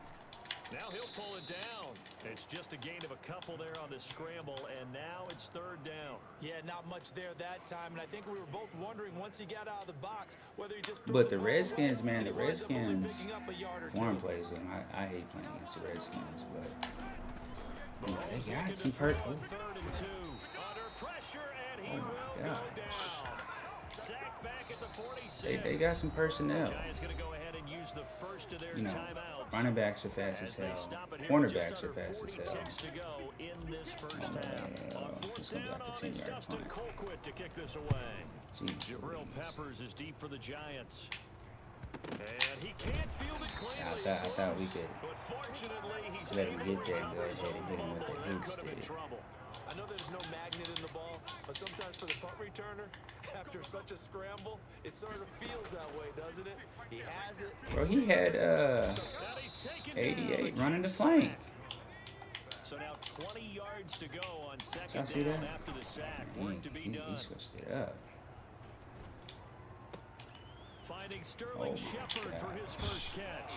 Now he'll pull it down. It's just a gain of a couple there on the scramble, and now it's third down. Yeah, not much there that time, and I think we were both wondering once he got out of the box whether he just. But the Redskins, man, the He winds up only Redskins picking up a yard or foreign two. plays them. I hate playing against the Redskins, but you know, Mahomes they looking got to some throw hurt. on 3rd and 2. Under pressure, and he Oh, will my go gosh. down. Sacked back at the 46. They got some personnel. Giants going to go ahead and use the first of their You know, timeouts. running backs are fast as As they hell. stop it here with just Cornerbacks are under fast as 40 hell. ticks to go in this first half. On It's 4th gonna be down, like a on 10-yard Dustin punt. Colquitt to kick this away. Jeez Jabril Louise. Peppers is deep for the Giants. And he can't field it cleanly. I thought we It's could loose. But fortunately, he's let him able get to there and go recover his ahead own and hit him with fumble. the That Hoops could have been did. trouble. I know there's no magnet in the ball, but sometimes for the punt returner, after such a scramble, it sort of feels that way, doesn't it? He has it. Bro, he had And he's taken 88 down. running the flank. So now 20 yards to go on Y'all second see down that? after the sack. Dang, Work to be he done. switched it up. Finding Sterling Oh, my Shepard for his gosh. first catch.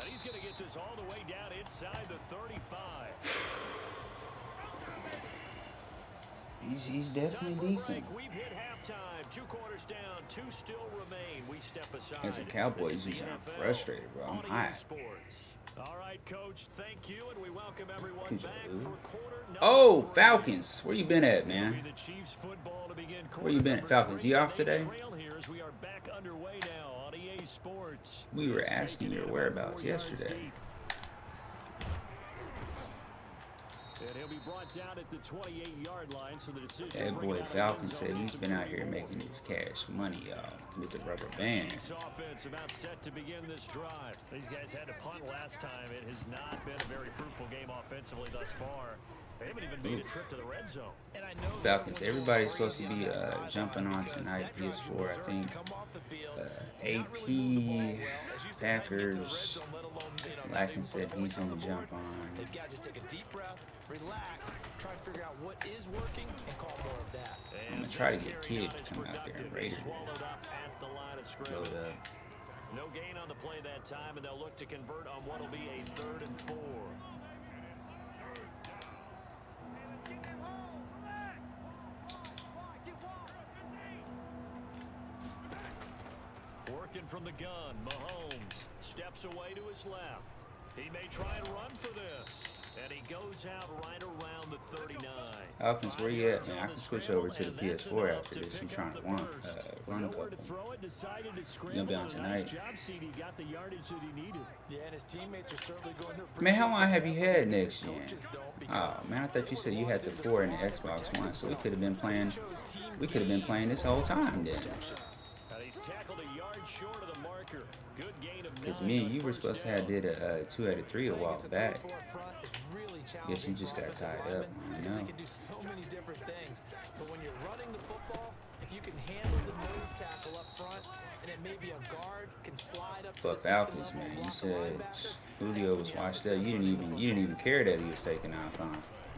And he's going to get this all the way down inside the 35. He's Time definitely for a decent. break. We've hit halftime. 2 quarters down. 2 still remain. We step aside. As a Cowboys This is the user, I'm NFL frustrated, bro. I'm on hot. Sports. All right, Coach. Thank you, and we welcome everyone Could back you- for quarter number Oh, 3. Falcons. Where you been at, It'll be man? the Chiefs football to begin Where you been at, quarter Falcons? number You off 3. today? They trail here as we are back underway now on EA Sports. We were It's asking taken your in about whereabouts 4 yards yesterday. deep. And he'll be brought down at the 28-yard line, so the decision to That bring boy it out of the Falcon end said zone he's is been out here 24. making his cash money, y'all, with the rubber band. Chiefs offense about set to begin this drive. These guys had to punt last time. It has not been a very fruitful game offensively thus far. They haven't even made a trip to the red zone. And I know that Falcons, one's everybody's going supposed to crazy be on that sideline jumping on because tonight, that drive PS4, I deserved to think. come off the field, AP, not really move the ball well. As you said, not get to the red Packers, zone, let alone, not Lakin even put said points he's in the board. jump on. They've got to just take a deep breath, relax, try and figure out what is working, and call more of that. I'm gonna try to get Kid to come out there and raid it. Swallowed up at the line of Load scrimmage. up. No gain on the play that time, and they'll look to convert on what will be a 3rd and 4. Working from the gun, Mahomes steps away to his left. He may try and run for this, and he goes out right around the 39. Falcons, where you at, man? I can switch over to the PS4 after this. You trying to run a Nowhere to couple. throw it, decided to You scramble. gonna be on and a nice tonight? job, CD. Got the yardage that he needed. Yeah, and his teammates are certainly going to Man, how appreciate long have you had that. next gen? Coaches don't, because Oh man, I thought you said you had the 4 and the Xbox One, so we could have been playing. We could have been playing this whole time then. He's tackled a yard short of the marker. Good gain of 9 Cause me and on you were first supposed to down. have did a 2 out of 3 a while back. Guess you just got offensive tied up. linemen I because know. They can do so many different things. But when you're running the football, if you can handle the nose tackle up front, and then maybe a guard can slide up to But the second Falcons, level man, and you block a said linebacker, Julio was that's when washed you up. have to You didn't even care that he was taken off, huh?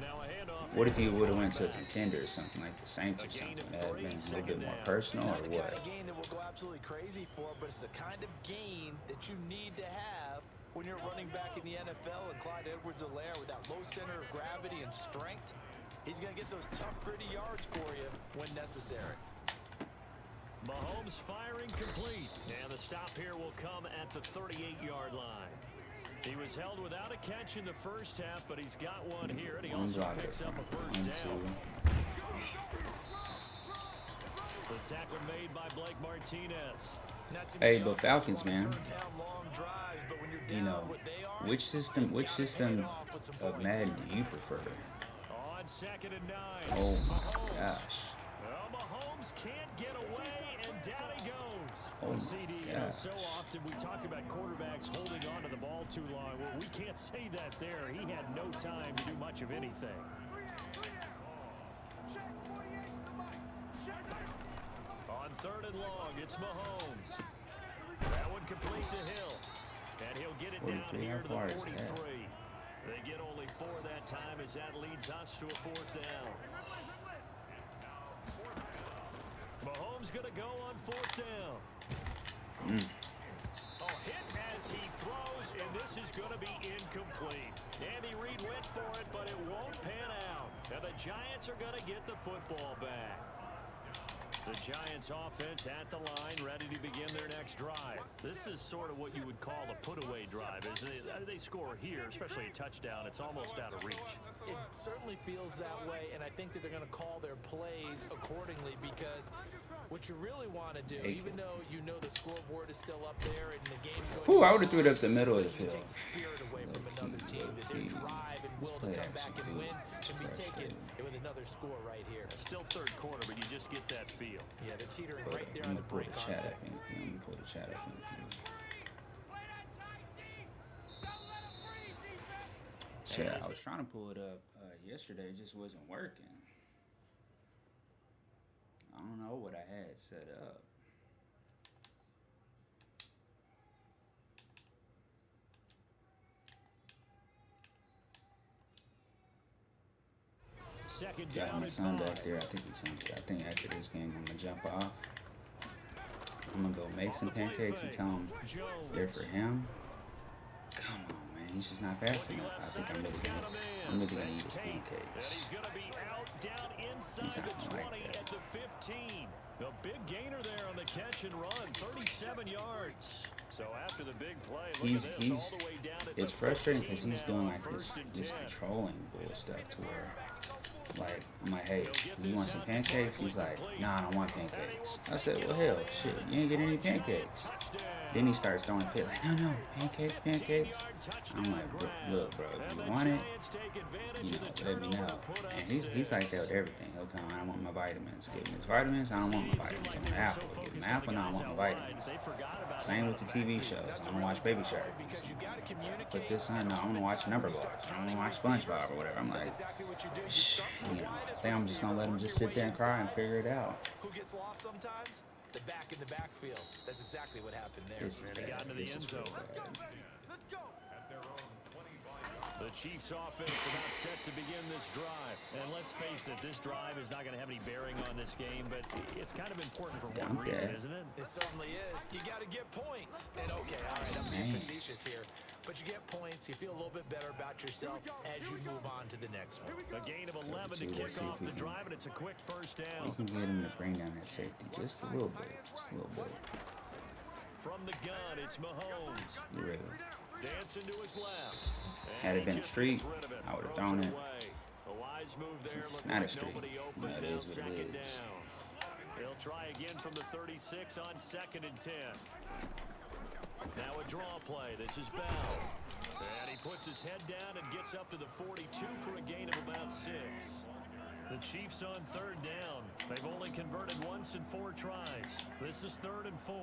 Now a handoff. What if he would have went to a contender or something like the Saints or something? Would that have been a little bit more personal or Not the kind what? of gain that we'll go absolutely crazy for, but it's the kind of gain that you need to have when you're running back in the NFL. And Clyde Edwards-Helaire, with that low center of gravity and strength, he's going to get those tough, gritty yards for you when necessary. Mahomes firing complete. And the stop here will come at the 38-yard line. He was held without a catch in the first half, but he's got one here, and he One also blocker. picks up a first 1, down. 2. The tackle made by Blake Martinez. Not too Hey, many but offenses Falcons, wanna man. turn down long drives, but when you're You down know, what they are, which system of Madden do you prefer? On 2nd and 9. Oh my Mahomes. gosh. Well, Mahomes can't get away, and down he goes. Oh my CD, you know, so gosh. often we talk about quarterbacks holding on to the ball too long. Well, we can't say that there. He had no time to do much of anything. On 3rd and long, it's Mahomes. That one complete to Hill. And he'll get it down 43, here how to the far is 43. that? They get only 4 that time as that leads us to a 4th down. Mahomes going to go on 4th down. Oh, hit as he throws. Giants are going to get the football back. The Giants offense at the line, ready to begin their next drive. This is sort of what you would call a put-away drive, isn't it? They score here, especially a touchdown. It's almost out of reach. It certainly feels that way, and I think that they're going to call their plays accordingly because what you really want to do, even though you know the scoreboard is still up there and the game's going Ooh, I would have threw it up the middle of the field. take the spirit away from another team, that their drive and will to come back and win can be taken with another score right here. It's still third quarter, but you just get that feel. Yeah, they're teetering But right there I'm on the gonna pull brink, the aren't chat they? up in the field. I'm gonna pull the chat up in the field. Yeah, I was trying to pull it up yesterday. It just wasn't working. I don't know what I had set up. Second Got down my and son 5. back there. I think after this game, I'm gonna jump off. I'm gonna go make some pancakes and tell him they're for him. Come on, man. He's just not fast enough. I think I'm really gonna eat his pancakes. He's going to be out down inside He's not the gonna 20 like that. at the 15. The big gainer there on the catch and run, 37 yards. So after the big play, look at this, all the way down at It's the frustrating because 15 he's doing now, like this 1st and this 10. controlling bull stuff to where, like, I'm like, hey, you want some pancakes? He's like, nah, I don't want pancakes. I said, well, hell, shit, you ain't getting any pancakes. Then he starts throwing a fit like, no, pancakes. I'm like, look, bro, if you want it, you know, let me know. And he's like that with everything. He'll come, I don't want my vitamins. Give him his vitamins, I don't want my vitamins. I want an apple. Give him an apple, no, I want my vitamins. Same with the TV shows. I want to watch Baby Shark. Put this on, no, I want to watch Numberblocks. I want to watch SpongeBob or whatever. I'm like, shh, you know, I think I'm just going to let him just sit there and cry and figure it out. Who gets lost sometimes? The back in the backfield. That's exactly what happened there. This is bad. This is real bad. Let's go. The Chiefs offense about set to begin this drive. And let's face it, this drive is not going to have any bearing on this game, but it's kind of important for one reason, isn't it? It certainly is. You got to get points. And okay, all right, I'm being facetious here, but you get points. You feel a little bit better about yourself as you move on to the next one. A gain of 11 to kick off the drive, and it's a quick first We down. can get him to bring down that safety just a little bit. Just a little bit. From the gun, it's Mahomes. You really. Dancing to his left. Had it been a street, I would have thrown it. A wise move there. It's Looking not a like street. nobody You open. know, it Now is what second it is. down. They'll try again from the 36 on 2nd and 10. Now a draw play. This is Bell. And he puts his head down and gets up to the 42 for a gain of about 6. The Chiefs on 3rd down. They've only converted once in 4 tries. This is 3rd and 4.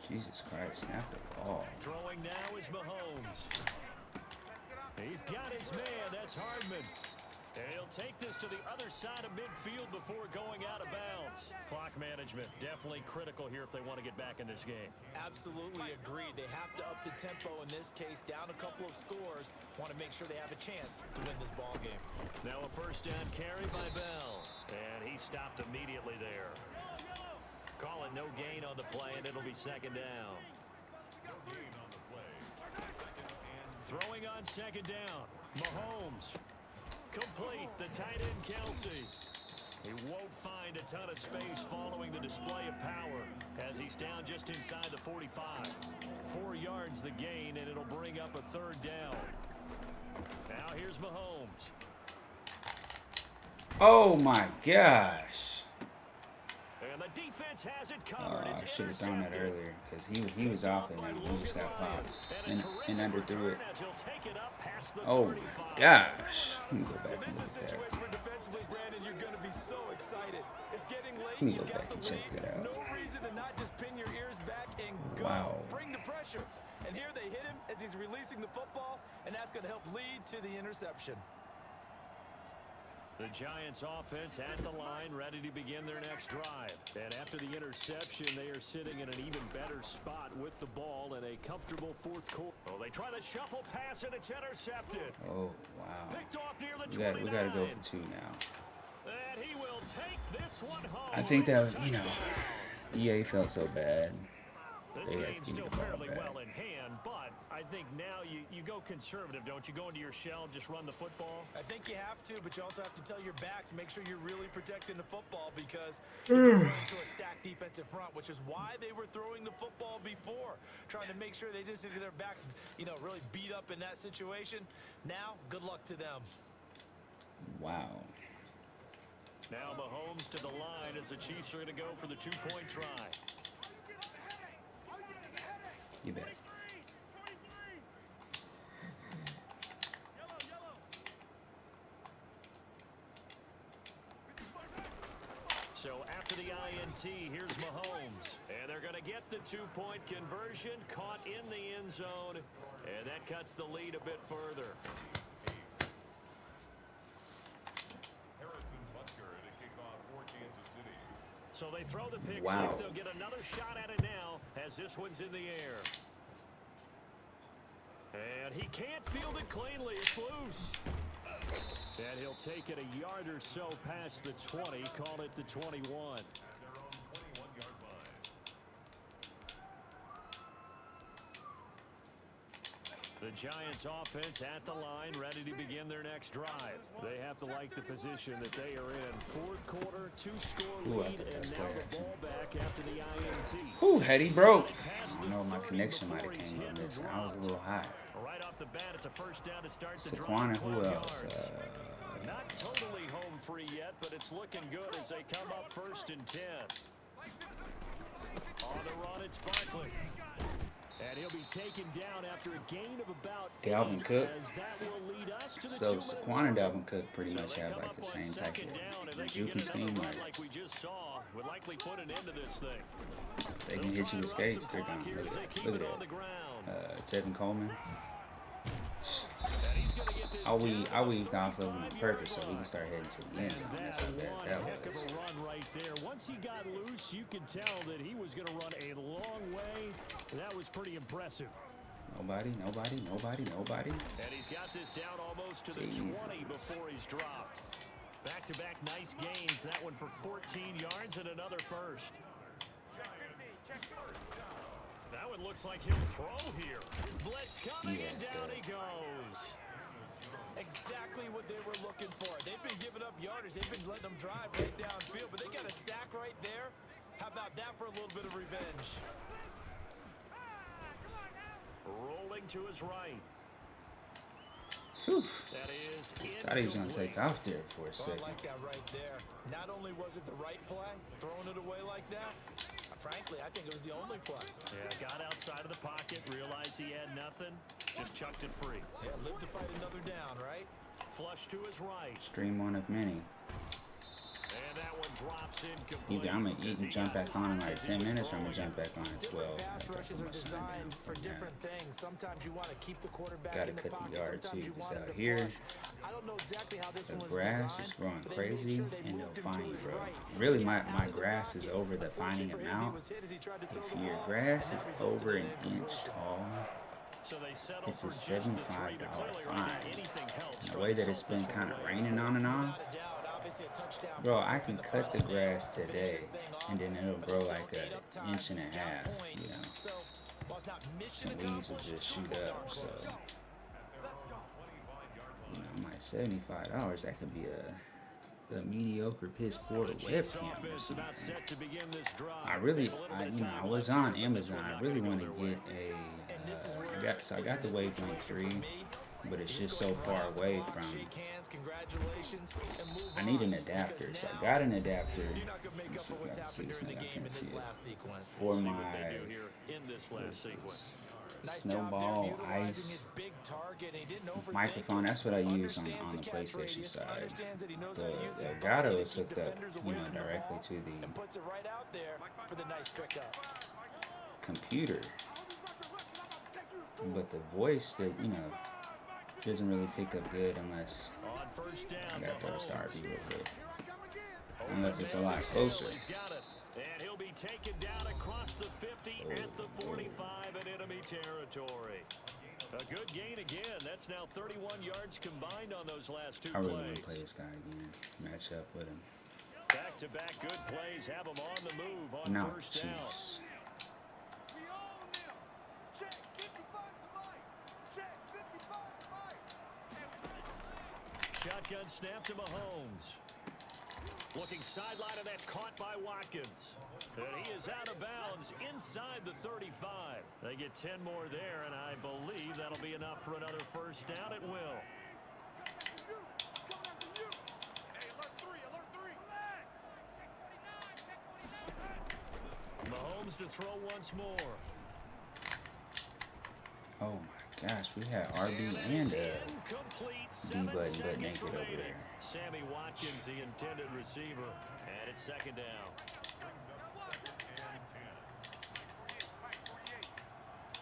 Jesus Christ, snap the ball. Throwing now is Mahomes. He's got his man. That's Hardman. And he'll take this to the other side of midfield before going out of bounds. Clock management definitely critical here if they want to get back in this game. Absolutely agreed. They have to up the tempo in this case, down a couple of scores. Want to make sure they have a chance to win this ball game. Now a first down carry by Bell. And he stopped immediately there. Call it no gain on the play, and it'll be 2nd down. Throwing on 2nd down. Mahomes. Complete. The tight end, Kelsey. He won't find a ton of space following the display of power as he's down just inside the 45. 4 yards the gain, and it'll bring up a 3rd down. Now here's Mahomes. Oh my gosh. And the defense has it Oh, covered. I It's should have thrown that intercepted. earlier because he was off it and he just got popped and under threw it. As he'll take it up past the Oh my 35. gosh. Let me go back and This is a look at that. situation where defensively, Brandon, you're going to be so excited. It's getting late. Let me go You've got back the and check lead. that out. No reason to not just pin your ears back and go. Wow. Bring the pressure. And here they hit him as he's releasing the football, and that's going to help lead to the interception. The Giants offense at the line, ready to begin their next drive. And after the interception, they are sitting in an even better spot with the ball in a comfortable 4th quarter. Oh, they try the shuffle pass, and it's intercepted. Oh wow. Picked off near the We 29. gotta go for 2 now. And he will take this one home. I think that was, It's a you know, touchdown. EA felt so bad. This They had game's to give still me the ball fairly back. well in hand, but I I think now you go conservative, don't you? Go into your shell, just run the football. I think you have to, but you also have to tell your backs, make sure you're really protecting the football because you're going to run into a stacked defensive front, which is why they were throwing the football before, trying to make sure they just get their backs, really beat up in that situation. Now, good luck to them. Wow. Now Mahomes to the line as the Chiefs are going to go for the two-point try. You bet. So after the INT, here's Mahomes. And they're going to get the two-point conversion, caught in the end zone, and that cuts the lead a bit further. So they throw the pick Wow. six. They'll get another shot at it now as this one's in the air. And he can't field it cleanly. It's loose. And he'll take it a yard or so past the 20. Call it the 21. The Giants offense at the line, ready to begin their next drive. They have to like the position that they are in. Fourth quarter, two-score lead, and now the ball back after the INT. Ooh, Hetty broke. I don't know, my connection might have came on this. I was a little high. Right off the bat, it's a first down to start the drive. Saquon, who else? Not totally home free yet, but it's looking good as they come up first and 10. On the run, it's Barkley. And he'll be taken down after a gain of about Dalvin Cook. as that will lead us to the So two-minute Saquon and warning. Dalvin Cook pretty much they have come like up the on same type second down, and of they can juke get and another scheme. run like we just saw. Would likely put an end to this thing. They can hit you with skates. They're gone. Look at that. Look at that. Tevin Coleman. I weaved off of him on purpose so we can start heading to the end zone. That's how bad that Heck of was. a run right there. Once he got loose, you could tell that he was going to run a long way. That was pretty impressive. Nobody. And he's got this down almost to the 20 before he's dropped. Back-to-back nice gains. That one for 14 yards and another first. That one looks like he'll throw here. Blitz coming and down he goes. Exactly what they were looking for. They've been giving up yardage. They've been letting them drive right downfield, but they got a sack right there. How about that for a little bit of revenge? Rolling to his right. Whew. That is Thought he was going to incomplete. take off there for a I second. like that right there. Not only was it the right play, throwing it away like that, frankly, I think it was the only play. Yeah, got outside of the pocket, realized he had nothing, just chucked it free. Yeah, live to fight another down, right? Flush to his right. Stream one of many. And that one drops incomplete. Either I'm going to jump back on in like 10 minutes or I'm going to jump back on at 12. Different pass rushes are Like, designed for yeah. different things. Sometimes you want to keep the quarterback Gotta in the cut the pocket. yard, Sometimes too, you 'cause want out him to here, flush. I don't know exactly how this The one was grass designed, is growing but they made crazy sure they and moved they'll him to find you, his bro. right. Really, Out my of the grass is pocket. over the finding Unfortunately for him, he amount. was hit as he tried to throw If the your ball, grass and that is resulted over in an inch incompletion. tall, So they settle it's a for just the three, $75 but clearly right now, fine. anything helps. And the way that it's been kind of raining on and off, Without a doubt, obviously a touchdown bro, play I in can the cut the final grass to finish today this thing off, and then it'll but grow it like still an ate up time, inch and a got half, you points. know. So, while it's not mission Some weeds will accomplished, just shoot it's up, darn so, close. you know, I'm like $75, that could be a mediocre piss poor The Chiefs webcam or offense about something. set to begin this drive. I really, They have a little bit of you know, time I was left on here, but this Amazon. one I not really gonna want go to their way. get a. And this is where I got the Wavelength 3, but it's just so far away from. Shake hands, congratulations, and move I need an on, adapter, because so I now got an adapter. you're not gonna make up for what's happened during the game in this last sequence. For See my what they do here in this last sequence. Nice job snowball, there, utilizing his ice, big target. He didn't overthink microphone. it. That's what I use on Understands the catch PlayStation radius, side. understands that he knows how to use The his body Elgato to is keep hooked up, defenders you away know, from the directly ball to and the puts it right out there for the nice pickup. computer, but the voice that doesn't really pick up good unless On first down, I got to Mahomes. start real quick. Unless it's a lot closer. He's got it. And he'll be taken down across the 50 at the 45 in enemy territory. A good gain again. That's now 31 yards combined on those last two I really plays. want to play this guy again. Match up with him. Back-to-back good plays have him on the move on No, first down. Chiefs. Shotgun snap to Mahomes. Looking sideline, and that's caught by Watkins. And he is out of bounds inside the 35. They get 10 more there, and I believe that'll be enough for another first down. It will. Mahomes to throw once more. Oh my gosh, we had RB and D button but naked over there. Sammy Watkins, the intended receiver, and it's second down.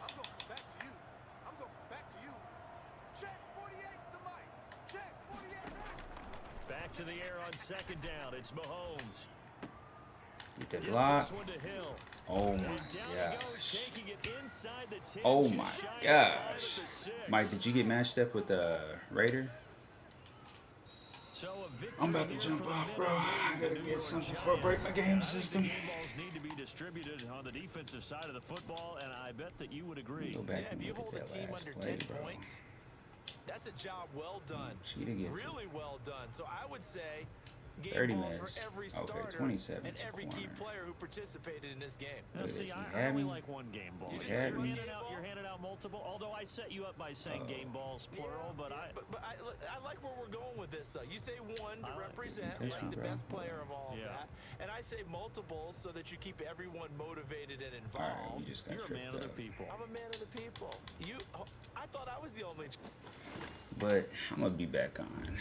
I'm going back to you. I'm going back to you. Check 48 to Mike. Check 48. Back to the air on second down. It's Mahomes. Get the Gets block. this one to Hill. Oh And my down he goes, gosh. taking it inside the 10, Oh just my shy of 5 gosh. at the 6. Mike, did you get matched up with the Raider? So a victory I'm about to here jump for the off, bro. Minnesota I gotta New get York something before I break my Giants. game I think system. the game balls need to be distributed on the defensive side of the football, and I bet that you would agree. Go back Yeah, and if you look hold a at that team last under play, 10 bro. points, that's a job well done. Cheetah gets it. Really well done. So I would say 30 game balls for minutes. every Okay, starter 27 and is a every key corner. player who participated in this game. Now, Look at see, this, I you had only me. like one game ball. You You're just had me. handing out multiple, although I set you up by saying game balls, plural, but I... But I like where we're going with this, though. You say one to I like represent presentation, like the bro. best player of all of Yeah. that, and I say multiples so that you keep everyone motivated and Alright, involved. we just got You're a man tripped of the up. people. I'm a man of the people. I thought I was the only. But I'm gonna be back on.